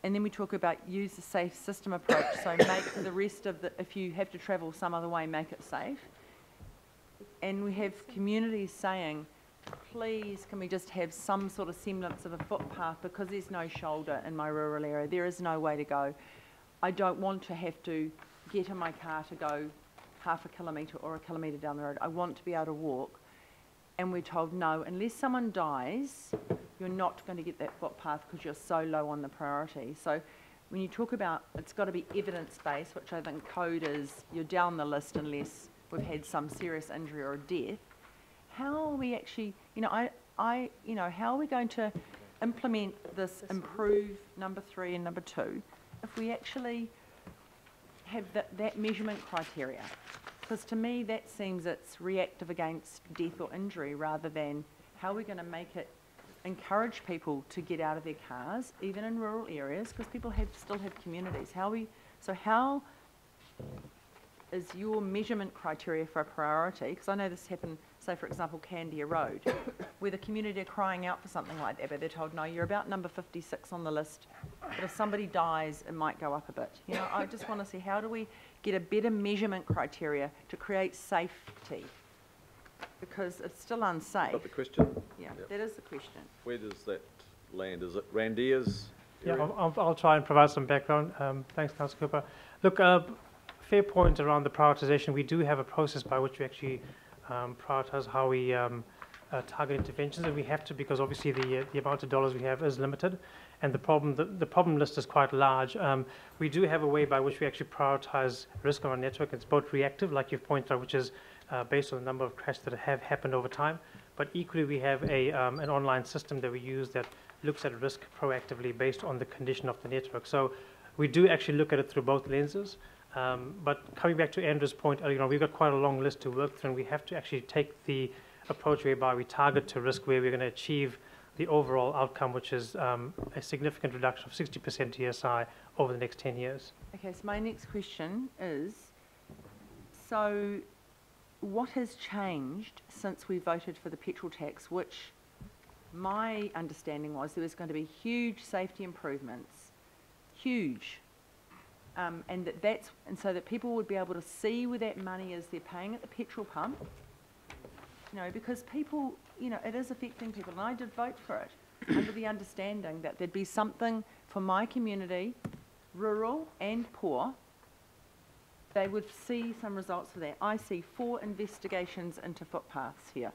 And then we talk about use a safe system approach, so make the rest of the, if you have to travel some other way, make it safe. And we have communities saying, please, can we just have some sort of semblance of a footpath because there's no shoulder in my rural area. There is no way to go. I don't want to have to get in my car to go half a kilometre or a kilometre down the road. I want to be able to walk. And we're told, no, unless someone dies, you're not going to get that footpath because you're so low on the priority. So when you talk about it's got to be evidence-based, which I think code is, you're down the list unless we've had some serious injury or death. How are we actually, you know, how are we going to implement this, improve number 3 and number 2, if we actually have that measurement criteria? Because to me, that seems it's reactive against death or injury rather than how we're going to make it encourage people to get out of their cars, even in rural areas, because people still have communities. How is your measurement criteria for a priority? Because I know this happened say for example Candia Road, where the community are crying out for something like that, but they're told, no, you're about number 56 on the list, but if somebody dies, it might go up a bit. You know, I just want to see, how do we get a better measurement criteria to create safety? Because it's still unsafe.
Got the question?
Yeah,
Yep.
that is the question.
Where does that land? Is it Randia's
Yeah,
area?
I'll try and provide some background. Thanks, Councillor Cooper. Look, fair point around the prioritisation. We do have a process by which we actually prioritise how we target interventions, and we have to, because obviously the amount of dollars we have is limited, and the problem list is quite large. We do have a way by which we actually prioritise risk on our network. It's both reactive, like you've pointed out, which is based on the number of crashes that have happened over time, but equally we have an online system that we use that looks at risk proactively based on the condition of the network. So we do actually look at it through both lenses. But coming back to Andrew's point, we've got quite a long list to work through, and we have to actually take the approach whereby we target to risk where we're going to achieve the overall outcome, which is a significant reduction of 60% TSI over the next 10 years.
Okay, so my next question is, so what has changed since we voted for the petrol tax, which my understanding was there was going to be huge safety improvements, huge, and so that people would be able to see where that money is they're paying at the petrol pump, because people, it is affecting people, and I did vote for it under the understanding that there'd be something for my community, rural and poor. They would see some results for that. I see 4 investigations into footpaths here.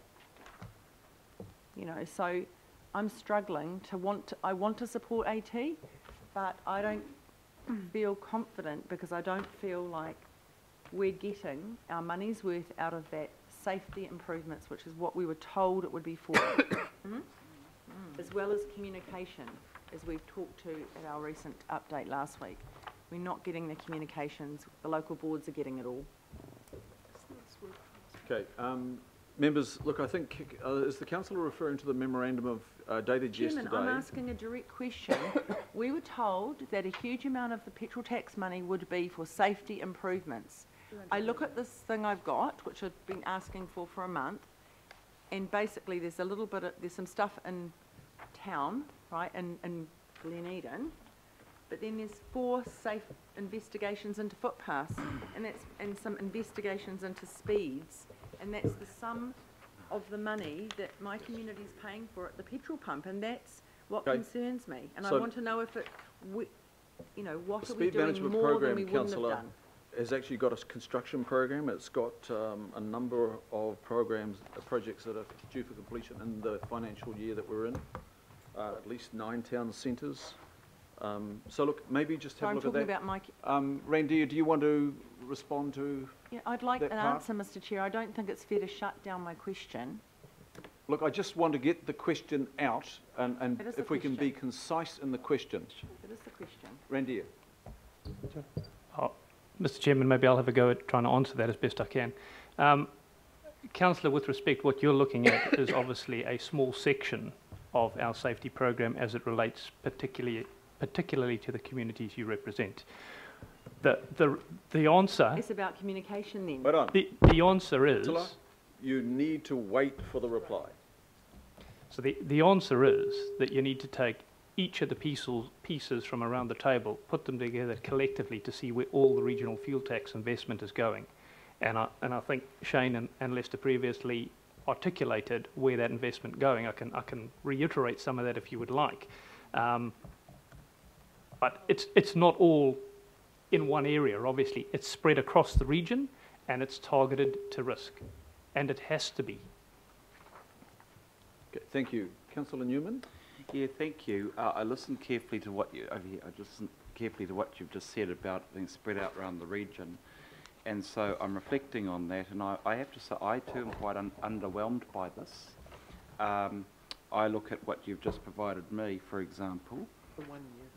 So I'm struggling I want to support AT, but I don't feel confident because I don't feel like we're getting our money's worth out of that safety improvements, which is what we were told it would be for, as well as communication, as we've talked to at our recent update last week. We're not getting the communications. The local boards are getting it all.
Okay, members, look, I think, is the councillor referring to the memorandum of dated yesterday?
Chairman, I'm asking a direct question. We were told that a huge amount of the petrol tax money would be for safety improvements. I look at this thing I've got, which I've been asking for a month, and basically there's some stuff in town, right, in Glen Eden, but then there's 4 safe investigations into footpaths, and some investigations into speeds, and that's the sum of the money that my community is paying for at the petrol pump, and that's what concerns me. And so I want to know if what are we doing more than we wouldn't have done?
Has actually got a construction program. It's got a number of projects that are due for completion in the financial year that we're in. At least 9 town centres. So look, maybe just have a look at that.
I'm talking about my...
Randy, do you want to respond to
Yeah, I'd like an
part?
answer, Mr Chair. I don't think it's fair to shut down my question.
Look, I just want to get the question out, and
That is the
if we can be
question.
concise in the question.
That is the question.
Randy.
Mr. Chairman, maybe I'll have a go at trying to answer that as best I can. Councillor, with respect, what you're looking at is obviously a small section of our safety program as it relates particularly to the communities you represent. The answer...
It's about communication then.
Right on.
The answer is...
Ursula, you need to wait for the reply.
So the answer is that you need to take each of the pieces from around the table, put them together collectively to see where all the regional fuel tax investment is going. And I think Shane and Lester previously articulated where that investment going. I can reiterate some of that if you would like. But it's not all in one area, obviously. It's spread across the region and it's targeted to risk. And it has to be.
Okay, thank you. Councillor Newman?
Yeah, thank you. I listened carefully to what you've just said about being spread out around the region, and so I'm reflecting on that. And I have to say, I too am quite underwhelmed by this. I look at what you've just provided me, for example.
For 1 year.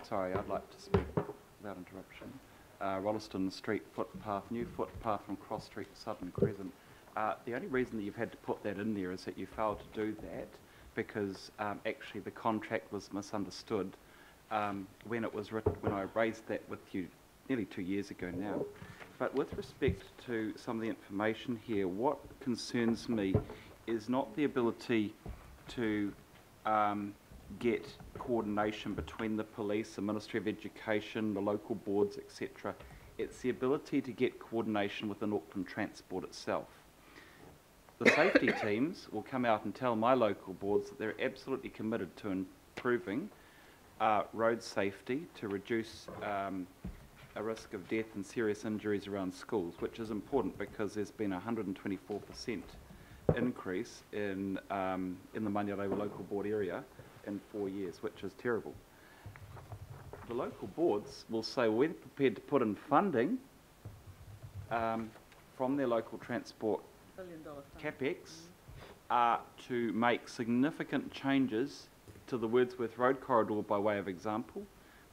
Sorry, I'd like to speak without interruption. Rolleston Street footpath, new footpath from Cross Street to Southern Crescent. The only reason that you've had to put that in there is that you failed to do that because actually the contract was misunderstood when it was written, when I raised that with you nearly 2 years ago now. But with respect to some of the information here, what concerns me is not the ability to get coordination between the police, the Ministry of Education, the local boards, etc. It's the ability to get coordination within Auckland Transport itself. The safety teams will come out and tell my local boards that they're absolutely committed to improving road safety to reduce a risk of death and serious injuries around schools, which is important because there's been a 124% increase in the Maniarewa local board area in 4 years, which is terrible. The local boards will say we're prepared to put in funding from their local transport CapEx to make significant changes to the Wordsworth Road corridor by way of example,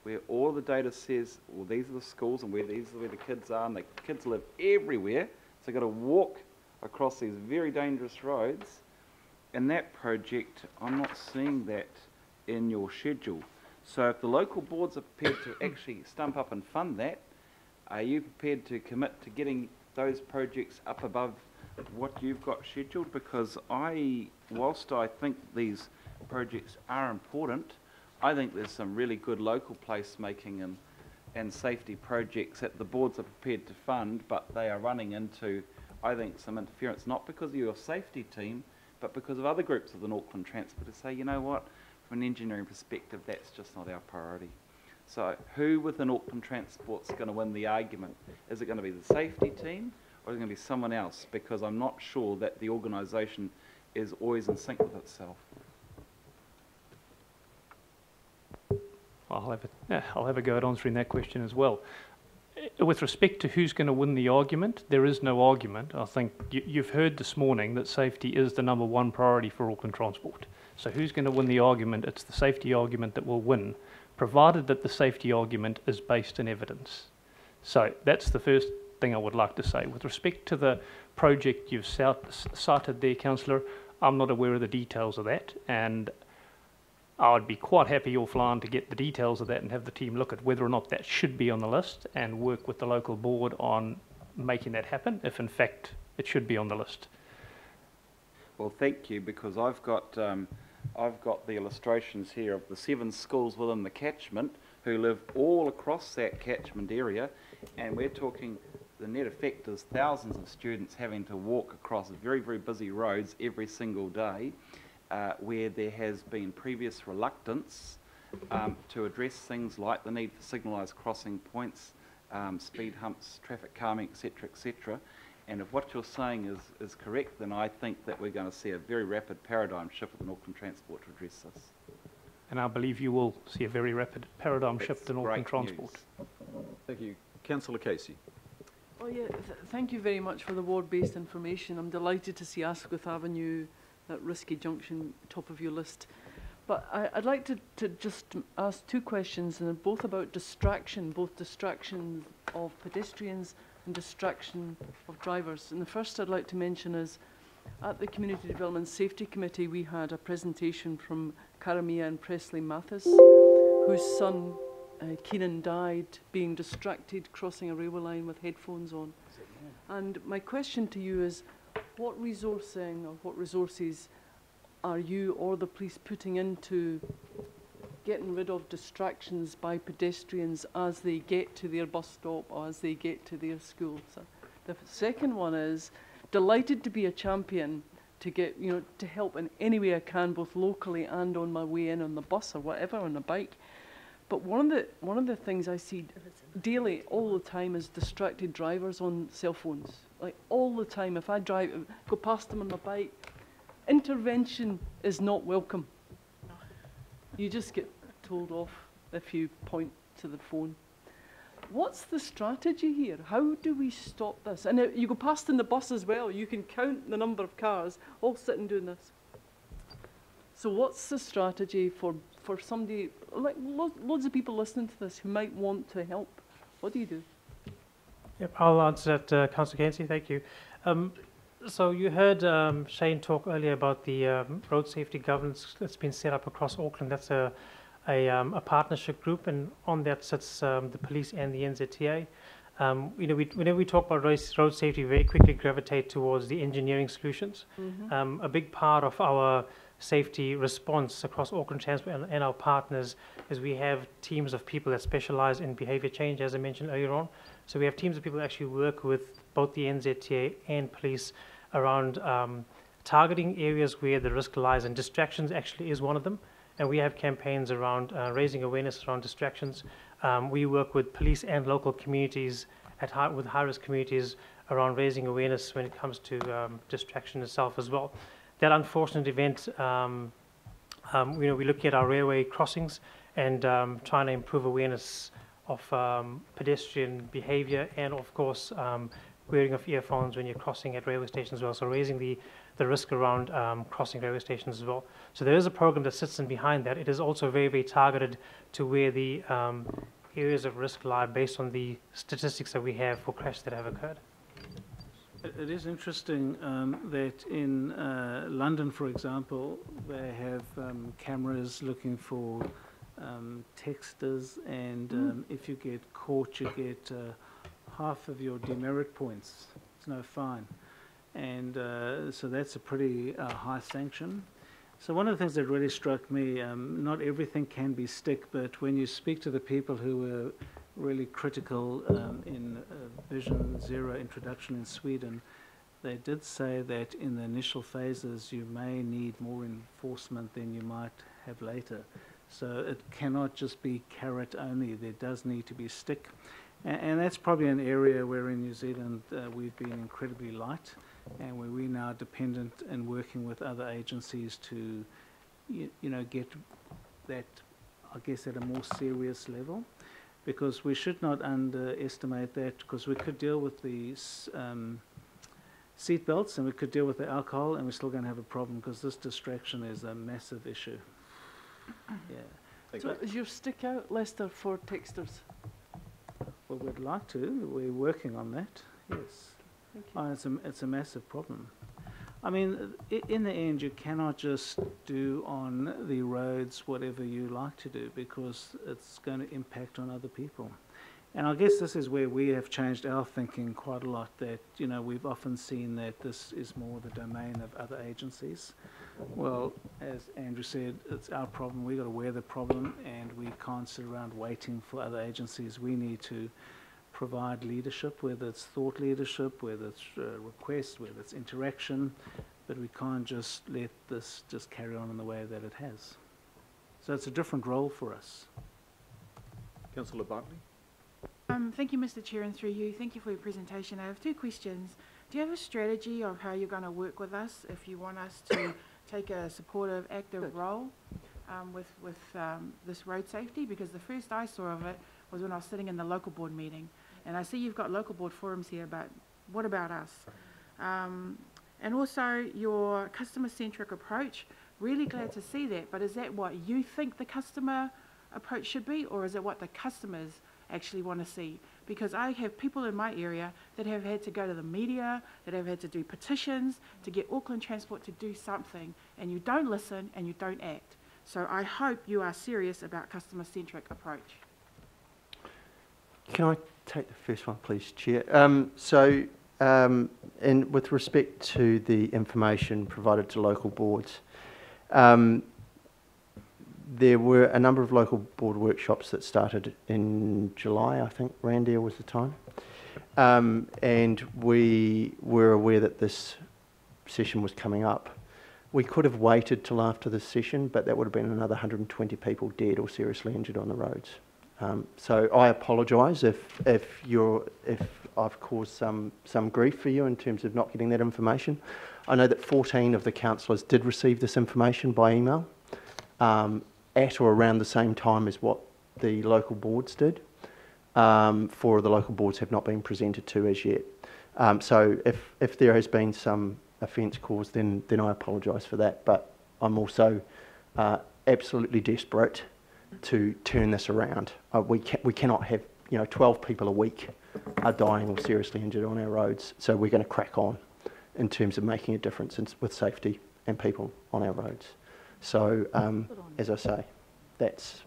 where all the data says, well, these are the schools and these are where the kids are, and the kids live everywhere, so they've got to walk across these very dangerous roads. In that project, I'm not seeing that in your schedule. So if the local boards are prepared to actually stump up and fund that, are you prepared to commit to getting those projects up above what you've got scheduled? Because whilst I think these projects are important, I think there's some really good local placemaking and safety projects that the boards are prepared to fund, but they are running into, I think, some interference, not because of your safety team, but because of other groups within Auckland Transport to say, you know what, from an engineering perspective, that's just not our priority. So who within Auckland Transport's going to win the argument? Is it going to be the safety team, or is it going to be someone else? Because I'm not sure that the organisation is always in sync with itself.
I'll have a go at answering that question as well. With respect to who's going to win the argument, there is no argument. I think you've heard this morning that safety is the #1 priority for Auckland Transport. So who's going to win the argument? It's the safety argument that will win, provided that the safety argument is based in evidence. So that's the first thing I would like to say. With respect to the project you've cited there, Councillor, I'm not aware of the details of that, and I'd be quite happy offline to get the details of that and have the team look at whether or not that should be on the list and work with the local board on making that happen, if in fact it should be on the list.
Well, thank you, because I've got the illustrations here of the 7 schools within the catchment who live all across that catchment area, and we're talking the net effect is thousands of students having to walk across very, very busy roads every single day. Where there has been previous reluctance to address things like the need for signalised crossing points, speed humps, traffic calming, etc., etc. And if what you're saying is correct, then I think that we're going to see a very rapid paradigm shift within Auckland Transport to address this.
And I believe you will see a very rapid paradigm shift in Auckland Transport.
Thank you. Councillor Casey.
Oh yeah, thank you very much for the ward-based information. I'm delighted to see Asquith Avenue, that risky junction, top of your list. But I'd like to just ask 2 questions, and both about distraction, both distraction of pedestrians and distraction of drivers. And the first I'd like to mention is, at the Community Development Safety Committee, we had a presentation from Karamia and Presley Mathis, whose son, Keenan, died being distracted crossing a railway line with headphones on. And my question to you is, what resourcing or what resources are you or the police putting into getting rid of distractions by pedestrians as they get to their bus stop or as they get to their school? So the second one is, delighted to be a champion to get, to help in any way I can, both locally and on my way in on the bus or whatever, on the bike. But one of the things I see daily, all the time, is distracted drivers on cell phones. Like all the time, if I go past them on my bike, intervention is not welcome. You just get told off if you point to the phone. What's the strategy here? How do we stop this? And you go past in the bus as well. You can count the number of cars all sitting doing this. So what's the strategy for somebody, like loads of people listening to this who might want to help? What do you do?
Yep, I'll answer that, Councillor Casey, thank you. So you heard Shane talk earlier about the road safety governance that's been set up across Auckland. That's a partnership group, and on that sits the police and the NZTA. Whenever we talk about road safety, we very quickly gravitate towards the engineering solutions. A big part of our safety response across Auckland Transport and our partners is we have teams of people that specialize in behavior change, as I mentioned earlier on. So we have teams of people that actually work with both the NZTA and police around targeting areas where the risk lies, and distractions actually is one of them. And we have campaigns around raising awareness around distractions. We work with police and local communities with high-risk communities around raising awareness when it comes to distraction itself as well. That unfortunate event, we look at our railway crossings and trying to improve awareness of pedestrian behaviour, and of course wearing of earphones when you're crossing at railway stations as well. So raising the risk around crossing railway stations as well. So there is a program that sits in behind that. It is also very, very targeted to where the areas of risk lie based on the statistics that we have for crashes that have occurred.
It is interesting that in London, for example, they have cameras looking for texters, and if you get caught, you get half of your demerit points. It's no fine. And so that's a pretty high sanction. So one of the things that really struck me, not everything can be stick, but when you speak to the people who were really critical in Vision Zero introduction in Sweden, they did say that in the initial phases you may need more enforcement than you might have later. So it cannot just be carrot only, there does need to be stick. And that's probably an area where in New Zealand we've been incredibly light, and where we're now dependent and working with other agencies to get that, I guess, at a more serious level. Because we should not underestimate that, because we could deal with the seat belts and we could deal with the alcohol, and we're still going to have a problem, because this distraction is a massive issue. Yeah.
So is your stick out, Lester, for texters?
Well, we'd like to. We're working on that. Yes.
Thank you.
It's a massive problem. I mean, in the end, you cannot just do on the roads whatever you like to do, because it's going to impact on other people. And I guess this is where we have changed our thinking quite a lot, that, we've often seen that this is more the domain of other agencies. Well, as Andrew said, it's our problem. We've got to wear the problem, and we can't sit around waiting for other agencies. We need to provide leadership, whether it's thought leadership, whether it's requests, whether it's interaction, but we can't just let this just carry on in the way that it has. So it's a different role for us.
Councillor Bartley.
Thank you, Mr. Chair, and through you, thank you for your presentation. I have two questions. Do you have a strategy of how you're going to work with us if you want us to take a supportive, active role with this road safety? Because the first I saw of it was when I was sitting in the local board meeting. And I see you've got local board forums here, but what about us? And also your customer-centric approach, really glad to see that, but is that what you think the customer approach should be, or is it what the customers actually want to see? Because I have people in my area that have had to go to the media, that have had to do petitions to get Auckland Transport to do something, and you don't listen and you don't act. So I hope you are serious about customer-centric approach.
Can I take the first one, please, Chair? And with respect to the information provided to local boards, there were a number of local board workshops that started in July, I think, Randir was the time. And we were aware that this session was coming up. We could have waited till after this session, but that would have been another 120 people dead or seriously injured on the roads. So I apologise if I've caused some grief for you in terms of not getting that information. I know that 14 of the councillors did receive this information by email at or around the same time as what the local boards did. 4 of the local boards have not been presented to as yet. So if there has been some offence caused, then I apologise for that. But I'm also absolutely desperate to turn this around. We cannot have 12 people a week are dying or seriously injured on our roads. So we're going to crack on in terms of making a difference with safety and people on our roads. So as I say, that's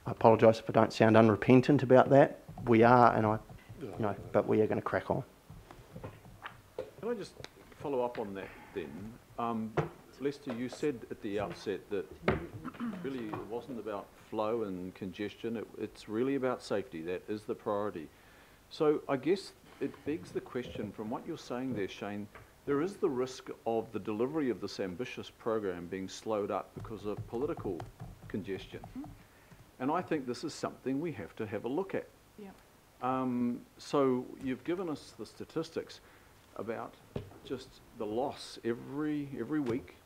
I apologise if I don't sound unrepentant about that. We are, but we are going to crack on.
Can I just follow up on that then? Lester, you said at the outset that really it wasn't about flow and congestion, it's really about safety. That is the priority. So I guess it begs the question, from what you're saying there, Shane, there is the risk of the delivery of this ambitious program being slowed up because of political congestion. And I think this is something we have to have a look at.
Yeah.
So you've given us the statistics about just the loss every week.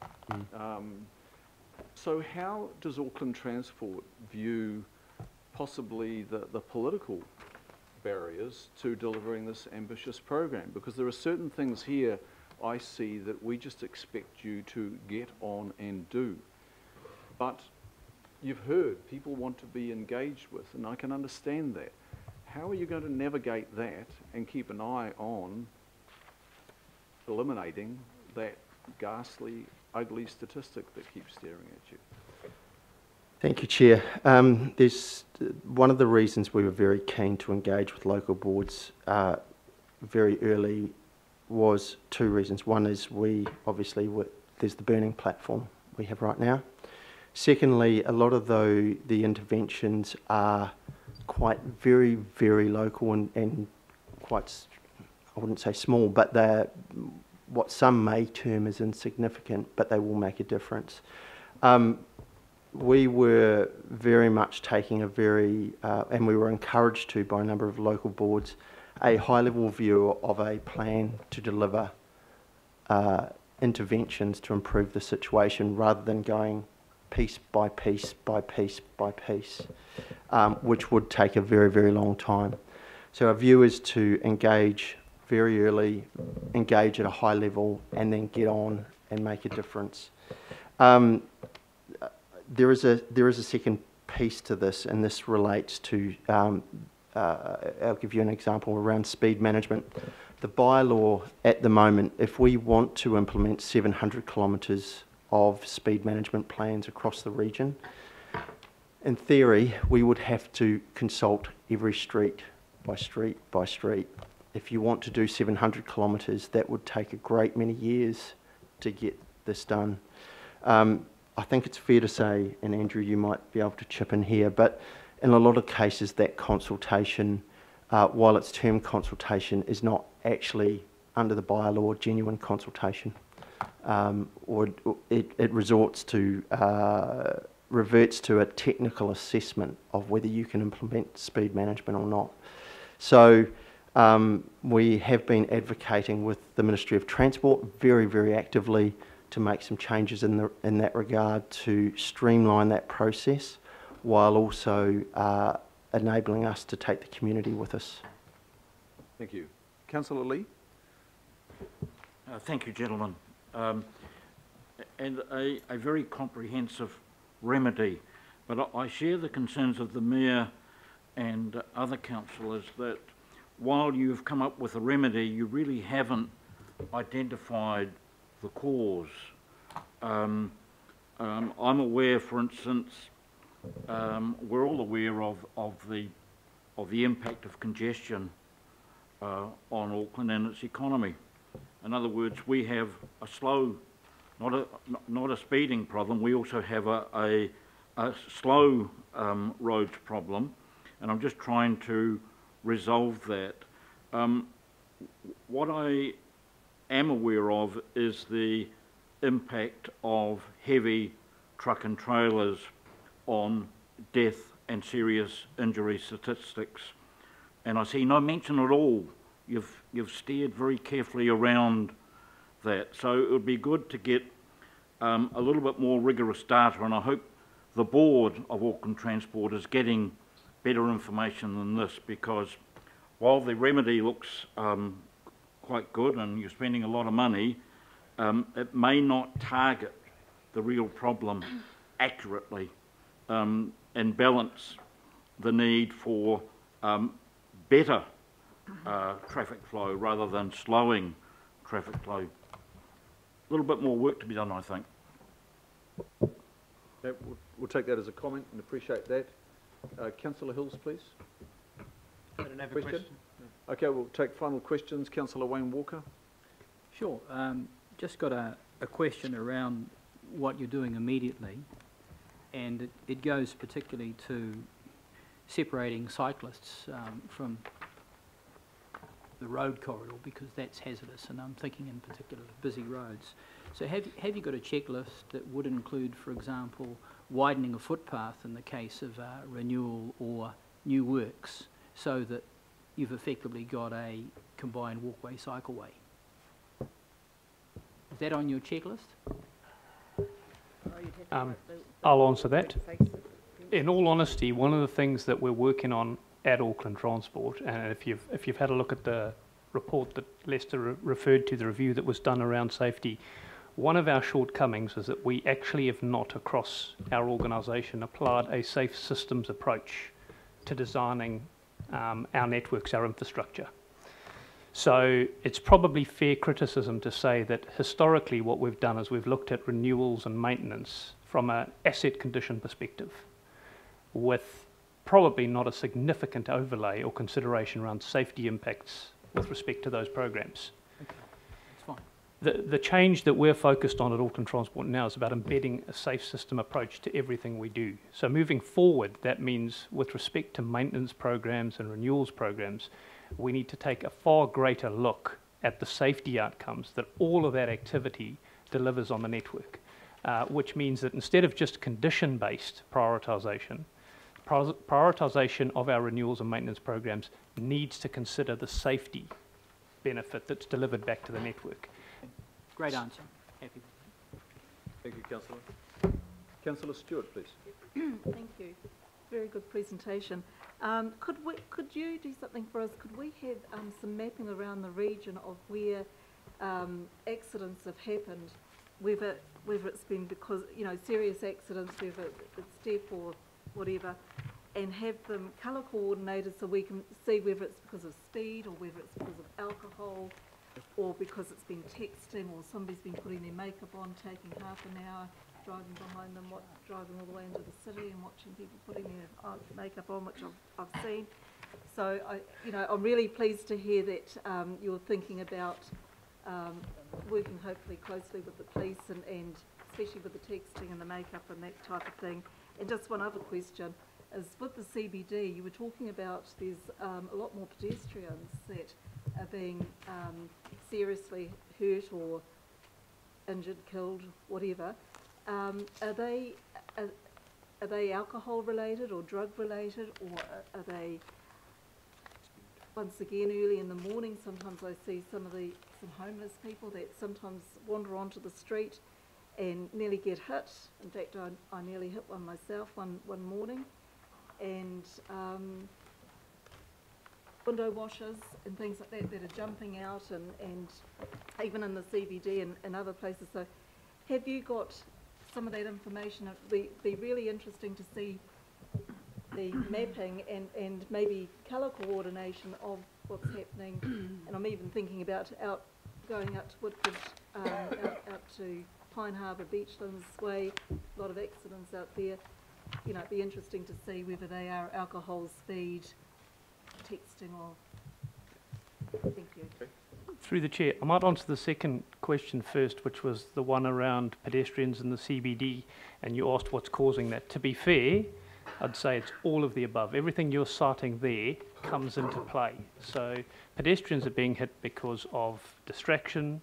So how does Auckland Transport view possibly the political barriers to delivering this ambitious program? Because there are certain things here I see that we just expect you to get on and do. But you've heard people want to be engaged with, and I can understand that. How are you going to navigate that and keep an eye on eliminating that ghastly, ugly statistic that keeps staring at you?
Thank you, Chair. There's one of the reasons we were very keen to engage with local boards very early was two reasons. One is there's the burning platform we have right now. Secondly, a lot of the interventions are quite very, very local and quite, I wouldn't say small, but they're what some may term as insignificant, but they will make a difference. We were very much taking and we were encouraged to by a number of local boards, a high-level view of a plan to deliver interventions to improve the situation rather than going piece by piece by piece by piece, which would take a very, very long time. So our view is to engage very early, engage at a high level, and then get on and make a difference. There is a second piece to this, and this relates to, I'll give you an example around speed management. The bylaw at the moment, if we want to implement 700 kilometres of speed management plans across the region, in theory, we would have to consult every street by street by street. If you want to do 700 kilometres, that would take a great many years to get this done. I think it's fair to say, and Andrew, you might be able to chip in here, but in a lot of cases that consultation, while it's termed consultation, is not actually under the bylaw genuine consultation. Or it reverts to a technical assessment of whether you can implement speed management or not. So we have been advocating with the Ministry of Transport very, very actively to make some changes in that regard to streamline that process while also enabling us to take the community with us.
Thank you. Councillor Lee?
Thank you, gentlemen. And a very comprehensive remedy, but I share the concerns of the Mayor and other councillors that while you've come up with a remedy, you really haven't identified the cause. I'm aware, for instance, we're all aware of the impact of congestion on Auckland and its economy. In other words, we have a slow, not a speeding problem. We also have a slow roads problem, and I'm just trying to resolve that. What I am aware of is the impact of heavy truck and trailers on death and serious injury statistics, and I see no mention at all. You've steered very carefully around that, so it would be good to get a little bit more rigorous data, and I hope the board of Auckland Transport is getting better information than this, because while the remedy looks quite good and you're spending a lot of money, it may not target the real problem accurately and balance the need for better traffic flow rather than slowing traffic flow. A little bit more work to be done, I think.
Okay, we'll take that as a comment and appreciate that. Councillor Hills, please.
I don't have a question.
Okay, we'll take final questions. Councillor Wayne Walker.
Sure. Just got a question around what you're doing immediately, and it goes particularly to separating cyclists from the road corridor, because that's hazardous, and I'm thinking in particular of busy roads. So have you got a checklist that would include, for example, widening a footpath in the case of renewal or new works, so that you've effectively got a combined walkway cycleway? Is that on your checklist?
I'll answer that. In all honesty, one of the things that we're working on at Auckland Transport, and if you've had a look at the report that Lester referred to, the review that was done around safety, one of our shortcomings is that we actually have not, across our organisation, applied a safe systems approach to designing our networks, our infrastructure. So it's probably fair criticism to say that historically what we've done is we've looked at renewals and maintenance from an asset condition perspective, with probably not a significant overlay or consideration around safety impacts with respect to those programs.
Okay, that's fine.
The change that we're focused on at Auckland Transport now is about embedding a safe system approach to everything we do. So moving forward, that means with respect to maintenance programs and renewals programs, we need to take a far greater look at the safety outcomes that all of that activity delivers on the network, which means that instead of just condition-based prioritisation of our renewals and maintenance programs needs to consider the safety benefit that's delivered back to the network.
Great answer. Happy.
Thank you, Councillor. Councillor Stewart, please.
Thank you. Very good presentation. Could you do something for us? Could we have some mapping around the region of where accidents have happened, whether it's been because, serious accidents, whether it's death or whatever, and have them colour coordinated so we can see whether it's because of speed or whether it's because of alcohol or because it's been texting or somebody's been putting their makeup on, taking half an hour, driving behind them, driving all the way into the city and watching people putting their makeup on, which I've seen. So I'm really pleased to hear that you're thinking about working hopefully closely with the police and especially with the texting and the makeup and that type of thing. And just one other question is, with the CBD, you were talking about there's a lot more pedestrians that are being seriously hurt or injured, killed, whatever. Are they alcohol related or drug related, or are they, once again, early in the morning, sometimes I see some homeless people that sometimes wander onto the street and nearly get hit. In fact, I nearly hit one myself one morning. And window washers and things like that are jumping out, and even in the CBD and other places. So have you got some of that information? It'd be really interesting to see the mapping and maybe colour coordination of what's happening. And I'm even thinking about going out to Woodford, out to Pine Harbour, Beachlands Way, a lot of accidents out there. It'd be interesting to see whether they are alcohol, speed, texting, or... Thank you.
Okay.
Through the chair, I might answer the second question first, which was the one around pedestrians in the CBD, and you asked what's causing that. To be fair, I'd say it's all of the above. Everything you're citing there comes into play. So pedestrians are being hit because of distraction,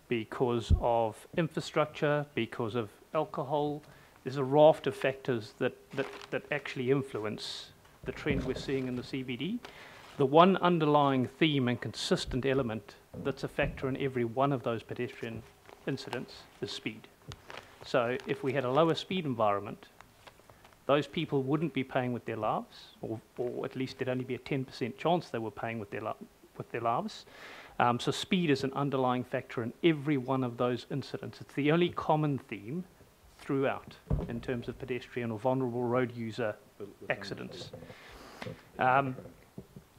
because of infrastructure, because of alcohol. There's a raft of factors that actually influence the trend we're seeing in the CBD. The one underlying theme and consistent element that's a factor in every one of those pedestrian incidents is speed. So if we had a lower speed environment, those people wouldn't be paying with their lives, or at least there'd only be a 10% chance they were paying with their lives. So speed is an underlying factor in every one of those incidents. It's the only common theme throughout in terms of pedestrian or vulnerable road user accidents.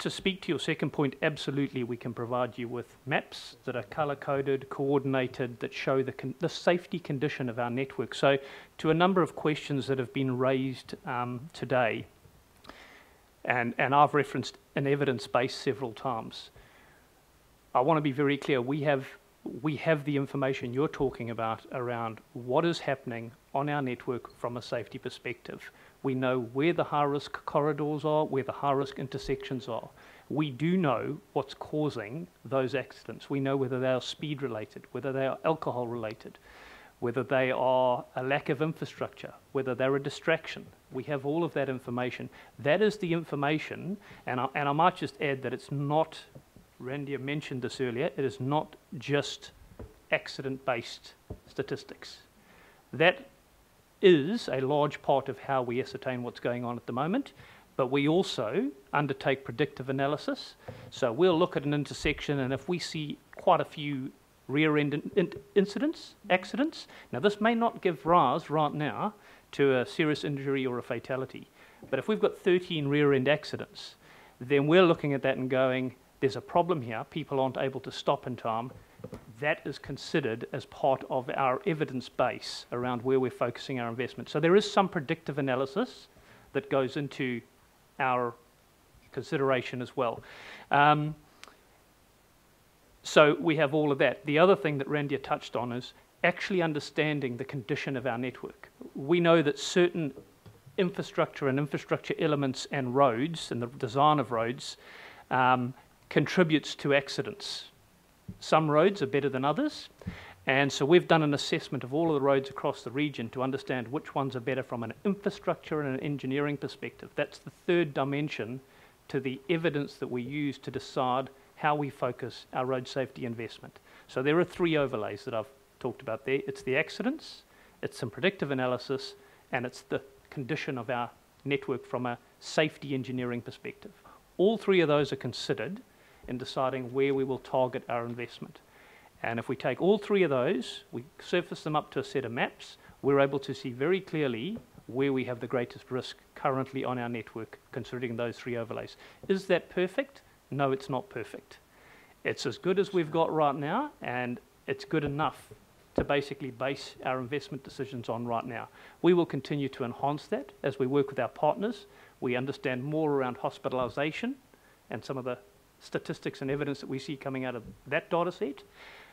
To speak to your second point, absolutely we can provide you with maps that are colour-coded, coordinated, that show the safety condition of our network. So to a number of questions that have been raised today, And I've referenced an evidence base several times. I want to be very clear, we have the information you're talking about around what is happening on our network from a safety perspective. We know where the high-risk corridors are, where the high-risk intersections are. We do know what's causing those accidents. We know whether they are speed-related, whether they are alcohol-related, whether they are a lack of infrastructure, whether they're a distraction. We have all of that information. That is the information, and I might just add that it's not, Randy mentioned this earlier, it is not just accident-based statistics. That is a large part of how we ascertain what's going on at the moment, but we also undertake predictive analysis. So we'll look at an intersection, and if we see quite a few rear-end accidents, now this may not give rise right now to a serious injury or a fatality, but if we've got 13 rear-end accidents, then we're looking at that and going, there's a problem here, people aren't able to stop in time. That is considered as part of our evidence base around where we're focusing our investment. So there is some predictive analysis that goes into our consideration as well. So we have all of that. The other thing that Randy touched on is actually understanding the condition of our network. We know that certain infrastructure and infrastructure elements and roads and the design of roads contributes to accidents. Some roads are better than others, and so we've done an assessment of all of the roads across the region to understand which ones are better from an infrastructure and an engineering perspective. That's the third dimension to the evidence that we use to decide how we focus our road safety investment. So there are three overlays that I've talked about there. It's the accidents, it's some predictive analysis, and it's the condition of our network from a safety engineering perspective. All three of those are considered in deciding where we will target our investment. And if we take all three of those, we surface them up to a set of maps, we're able to see very clearly where we have the greatest risk currently on our network, considering those three overlays. Is that perfect? No, it's not perfect. It's as good as we've got right now, and it's good enough to basically base our investment decisions on right now. We will continue to enhance that as we work with our partners. We understand more around hospitalisation and some of the statistics and evidence that we see coming out of that data set.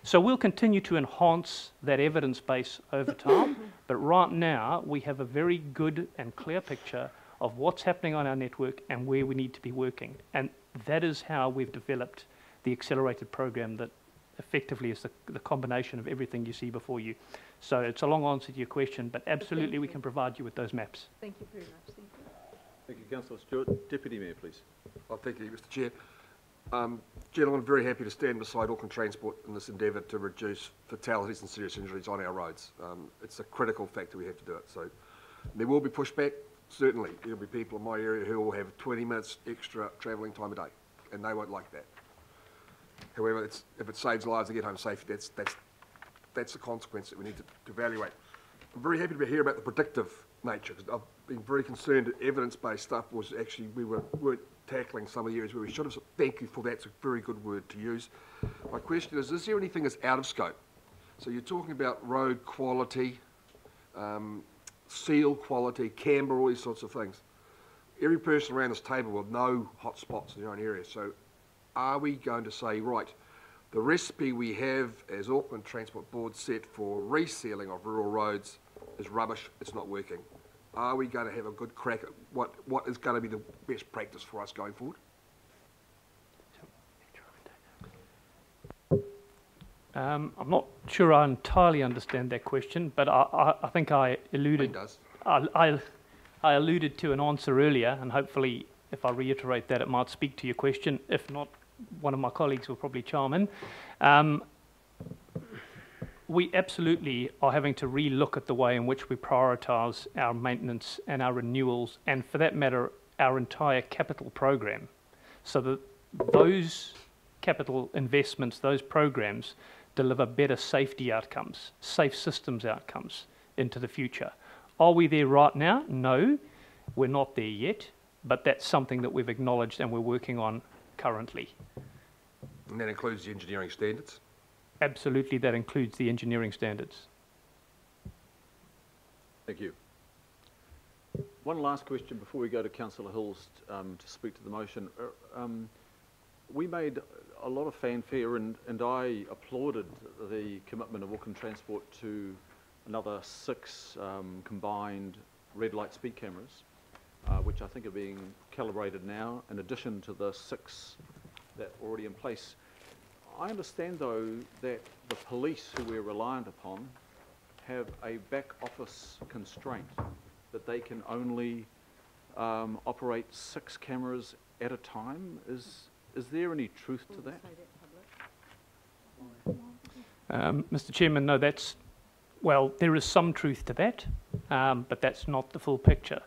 So we'll continue to enhance that evidence base over time, but right now we have a very good and clear picture of what's happening on our network and where we need to be working. And that is how we've developed the accelerated program that effectively is the combination of everything you see before you. So it's a long answer to your question, but absolutely we can provide you with those maps.
Thank you very much. Thank you.
Thank you, Councillor Stewart. Deputy Mayor, please.
Well, thank you, Mr. Chair. Gentlemen, very happy to stand beside Auckland Transport in this endeavour to reduce fatalities and serious injuries on our roads. It's a critical factor, we have to do it. So there will be pushback, certainly. There'll be people in my area who will have 20 minutes extra travelling time a day, and they won't like that. However, if it saves lives and get home safe, that's the consequence that we need to evaluate. I'm very happy to hear about the predictive nature, because I've been very concerned that evidence-based stuff was actually, we weren't tackling some of the areas where we should have. So thank you for that. It's a very good word to use. My question is there anything that's out of scope? So you're talking about road quality, seal quality, camber, all these sorts of things. Every person around this table will know hot spots in their own area. So are we going to say, right, the recipe we have as Auckland Transport Board set for resealing of rural roads is rubbish, it's not working? Are we going to have a good crack at what is going to be the best practice for us going forward?
I'm not sure I entirely understand that question, but I think I alluded. I alluded to an answer earlier, and hopefully, if I reiterate that, it might speak to your question. If not, one of my colleagues will probably chime in. We absolutely are having to re-look at the way in which we prioritise our maintenance and our renewals, and for that matter, our entire capital program, so that those capital investments, those programs, deliver better safety outcomes, safe systems outcomes into the future. Are we there right now? No, we're not there yet, but that's something that we've acknowledged and we're working on currently.
And that includes the engineering standards?
Absolutely, that includes the engineering standards.
Thank you. One last question before we go to Councillor Hills to speak to the motion. We made a lot of fanfare and I applauded the commitment of Auckland Transport to another 6 combined red light speed cameras, which I think are being calibrated now, in addition to the 6 that are already in place. I understand, though, that the police, who we're reliant upon, have a back office constraint, that they can only operate 6 cameras at a time. Is there any truth to that?
Mr. Chairman, no, well, there is some truth to that, but that's not the full picture.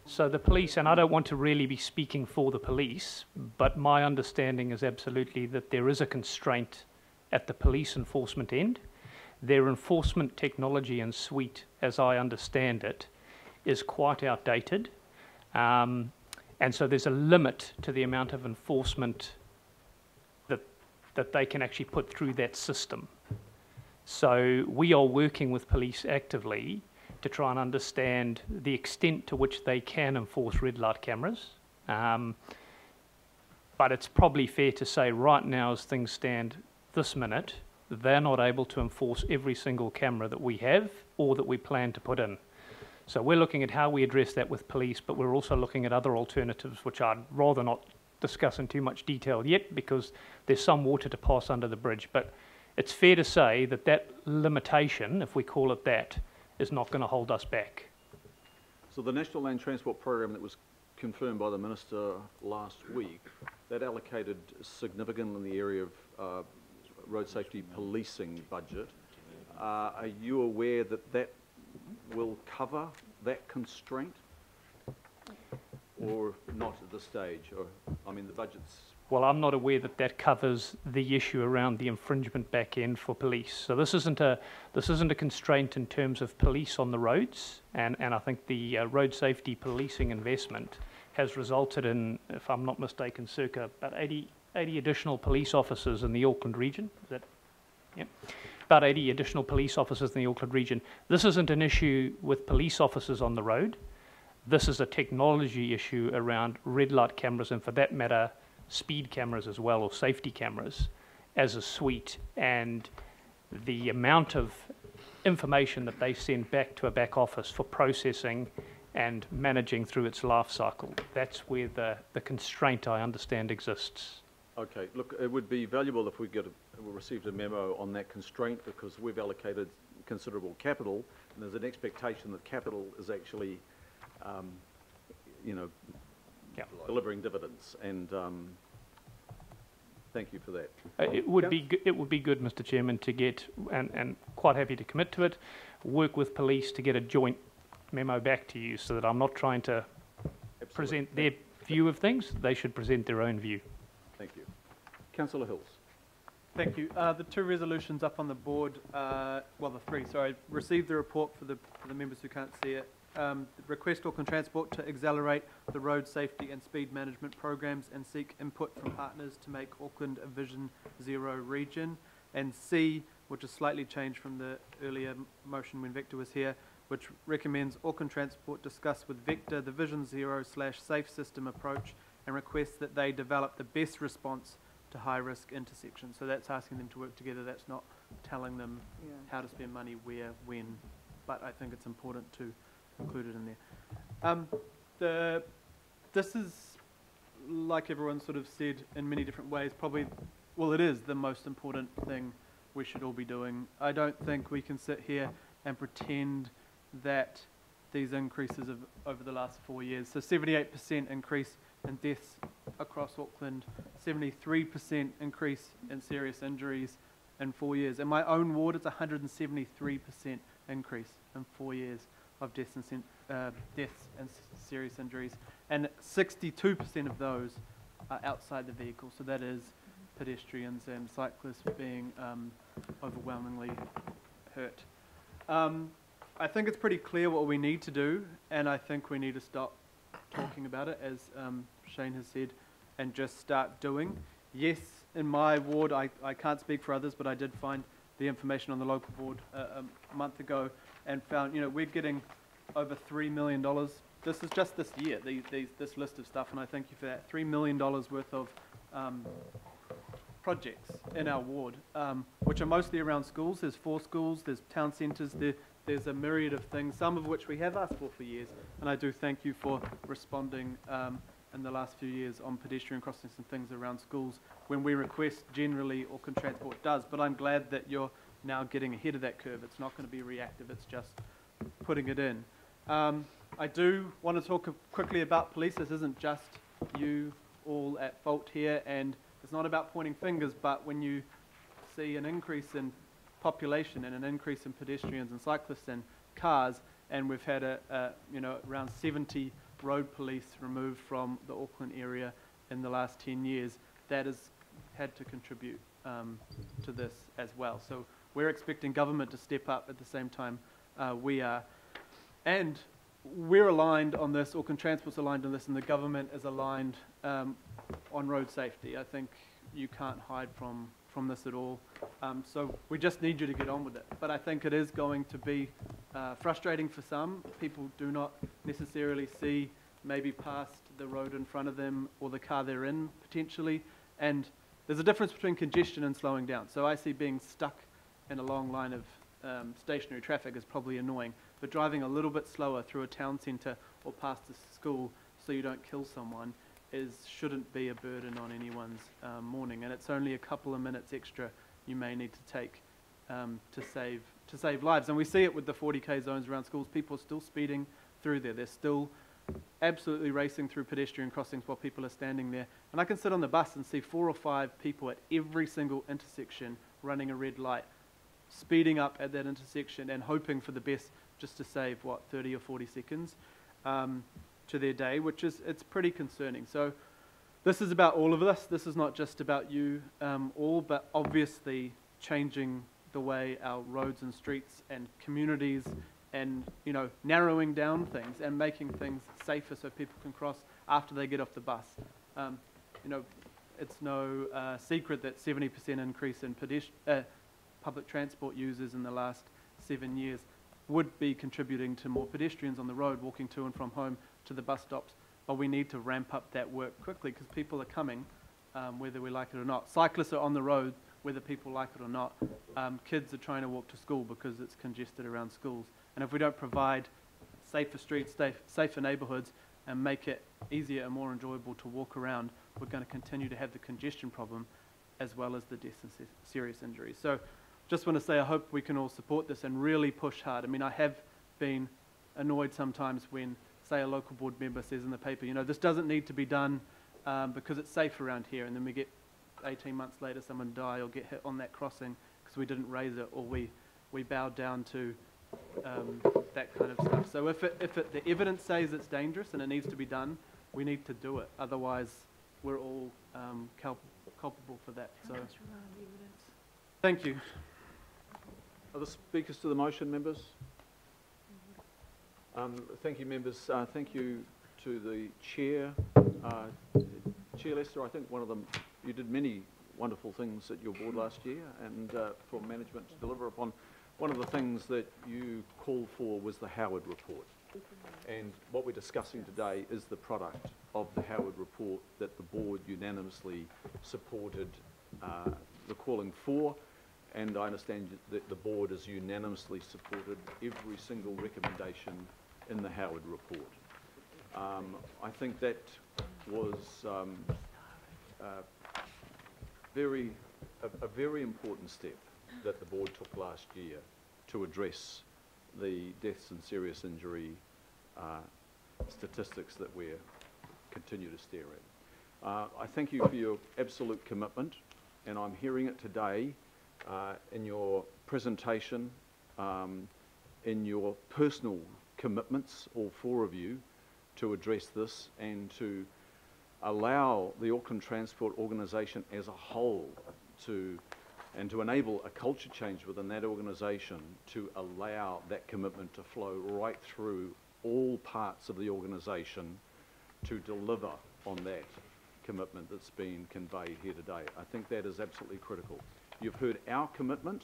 So the police, and I don't want to really be speaking for the police, but my understanding is absolutely that there is a constraint at the police enforcement end. Their enforcement technology and suite, as I understand it, is quite outdated. And so there's a limit to the amount of enforcement that they can actually put through that system. So we are working with police actively to try and understand the extent to which they can enforce red light cameras. But it's probably fair to say right now, as things stand this minute, they're not able to enforce every single camera that we have or that we plan to put in. So we're looking at how we address that with police, but we're also looking at other alternatives, which I'd rather not discuss in too much detail yet, because there's some water to pass under the bridge. But it's fair to say that that limitation, if we call it that, is not going to hold us back.
So the National Land Transport Program that was confirmed by the Minister last week, that allocated significantly in the area of road safety policing budget. Are you aware that that will cover that constraint, or not at this stage? Or, I mean, the budget's...
Well, I'm not aware that that covers the issue around the infringement back end for police. So this isn't a constraint in terms of police on the roads, and I think the road safety policing investment has resulted in, if I'm not mistaken, circa about 80 additional police officers in the Auckland region. Is that, yeah? About 80 additional police officers in the Auckland region. This isn't an issue with police officers on the road. This is a technology issue around red light cameras, and for that matter, speed cameras as well, or safety cameras, as a suite. And the amount of information that they send back to a back office for processing and managing through its life cycle, that's where the constraint, I understand, exists.
Okay, look, it would be valuable if we received a memo on that constraint, because we've allocated considerable capital, and there's an expectation that capital is actually, delivering dividends. And thank you for that.
It would be good, Mr. Chairman, to get, and quite happy to commit to it, work with police to get a joint memo back to you, so that I'm not trying to present their view of things. They should present their own view.
Thank you. Councillor Hills.
Thank you. The 2 resolutions up on the board, well, the 3, sorry, received the report for the members who can't see it. Request Auckland Transport to accelerate the road safety and speed management programs and seek input from partners to make Auckland a Vision Zero region. And C, which is slightly changed from the earlier motion when Victor was here, which recommends Auckland Transport discuss with Vector the Vision Zero/safe system approach and requests that they develop the best response to high-risk intersections. So that's asking them to work together. That's not telling them how to spend money, where, when. But I think it's important to include it in there. This is, like everyone sort of said in many different ways, probably, well, it is the most important thing we should all be doing. I don't think we can sit here and pretend that these increases of over the last 4 years, so 78% increase in deaths across Auckland, 73% increase in serious injuries in 4 years. In my own ward, it's 173% increase in 4 years of deaths and serious injuries, and 62% of those are outside the vehicle, so that is pedestrians and cyclists being overwhelmingly hurt. I think it's pretty clear what we need to do, and I think we need to stop talking about it, as Shane has said, and just start doing. Yes, in my ward, I can't speak for others, but I did find the information on the local board a month ago and found, we're getting over $3 million this is just this year, this list of stuff, and I thank you for that. $3 million worth of projects in our ward, which are mostly around schools. There's 4 schools, there's town centres, there's a myriad of things, some of which we have asked for years, and I do thank you for responding in the last few years on pedestrian crossings and things around schools when we request generally Auckland Transport does, but I'm glad that you're now getting ahead of that curve. It's not going to be reactive, it's just putting it in. I do want to talk quickly about police. This isn't just you all at fault here, and it's not about pointing fingers, but when you see an increase in population and an increase in pedestrians and cyclists and cars, and we've had around 70 road police removed from the Auckland area in the last 10 years, that has had to contribute to this as well. So we're expecting government to step up at the same time we are. And we're aligned on this, Auckland Transport's aligned on this, and the government is aligned on road safety. I think you can't hide from this at all. So we just need you to get on with it. But I think it is going to be frustrating for some. People do not necessarily see maybe past the road in front of them or the car they're in potentially. And there's a difference between congestion and slowing down. So I see being stuck in a long line of stationary traffic is probably annoying. But driving a little bit slower through a town centre or past a school so you don't kill someone shouldn't be a burden on anyone's morning, and it's only a couple of minutes extra you may need to take to save lives. And we see it with the 40k zones around schools. People are still speeding through there. They're still absolutely racing through pedestrian crossings while people are standing there. And I can sit on the bus and see 4 or 5 people at every single intersection running a red light, speeding up at that intersection and hoping for the best just to save, 30 or 40 seconds to their day, it's pretty concerning. So this is about all of us. This is not just about you all, but obviously changing the way our roads and streets and communities and, narrowing down things and making things safer so people can cross after they get off the bus. It's no secret that 70% increase in public transport users in the last 7 years would be contributing to more pedestrians on the road walking to and from home to the bus stops, but we need to ramp up that work quickly because people are coming whether we like it or not. Cyclists are on the road whether people like it or not. Kids are trying to walk to school because it's congested around schools, and if we don't provide safer streets, safer neighbourhoods and make it easier and more enjoyable to walk around, we're going to continue to have the congestion problem as well as the deaths and serious injuries. So just want to say I hope we can all support this and really push hard. I mean, I have been annoyed sometimes when, say, a local board member says in the paper, this doesn't need to be done because it's safe around here, and then we get 18 months later someone die or get hit on that crossing because we didn't raise it or we bowed down to that kind of stuff. So if the evidence says it's dangerous and it needs to be done, we need to do it. Otherwise, we're all culpable for that. So, thank you.
Other speakers to the motion, members? Thank you, members. Thank you to the Chair. Chair Lester, I think you did many wonderful things at your board last year, and for management to deliver upon. One of the things that you called for was the Howard report. And what we're discussing today is the product of the Howard report that the board unanimously supported the calling for. And I understand that the board has unanimously supported every single recommendation in the Howard report. I think that was a very important step that the board took last year to address the deaths and serious injury statistics that we continue to stare at. I thank you for your absolute commitment, and I'm hearing it today in your presentation, in your personal commitments, all 4 of you, to address this and to allow the Auckland Transport Organisation as a whole to enable a culture change within that organisation to allow that commitment to flow right through all parts of the organisation to deliver on that commitment that's been conveyed here today. I think that is absolutely critical. You've heard our commitment,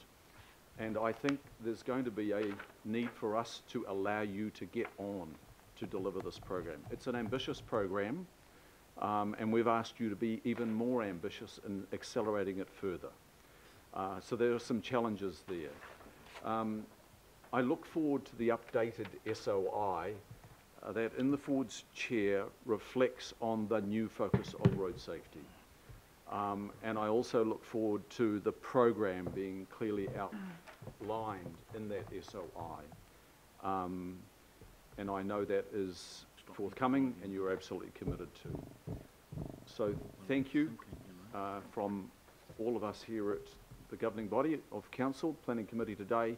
and I think there's going to be a need for us to allow you to get on to deliver this program. It's an ambitious program, and we've asked you to be even more ambitious in accelerating it further. So there are some challenges there. I look forward to the updated SOI that in the Ford's chair reflects on the new focus of road safety. And I also look forward to the program being clearly outlined in that SOI. And I know that is forthcoming and you're absolutely committed to. So thank you from all of us here at the governing body of Council, Planning Committee today.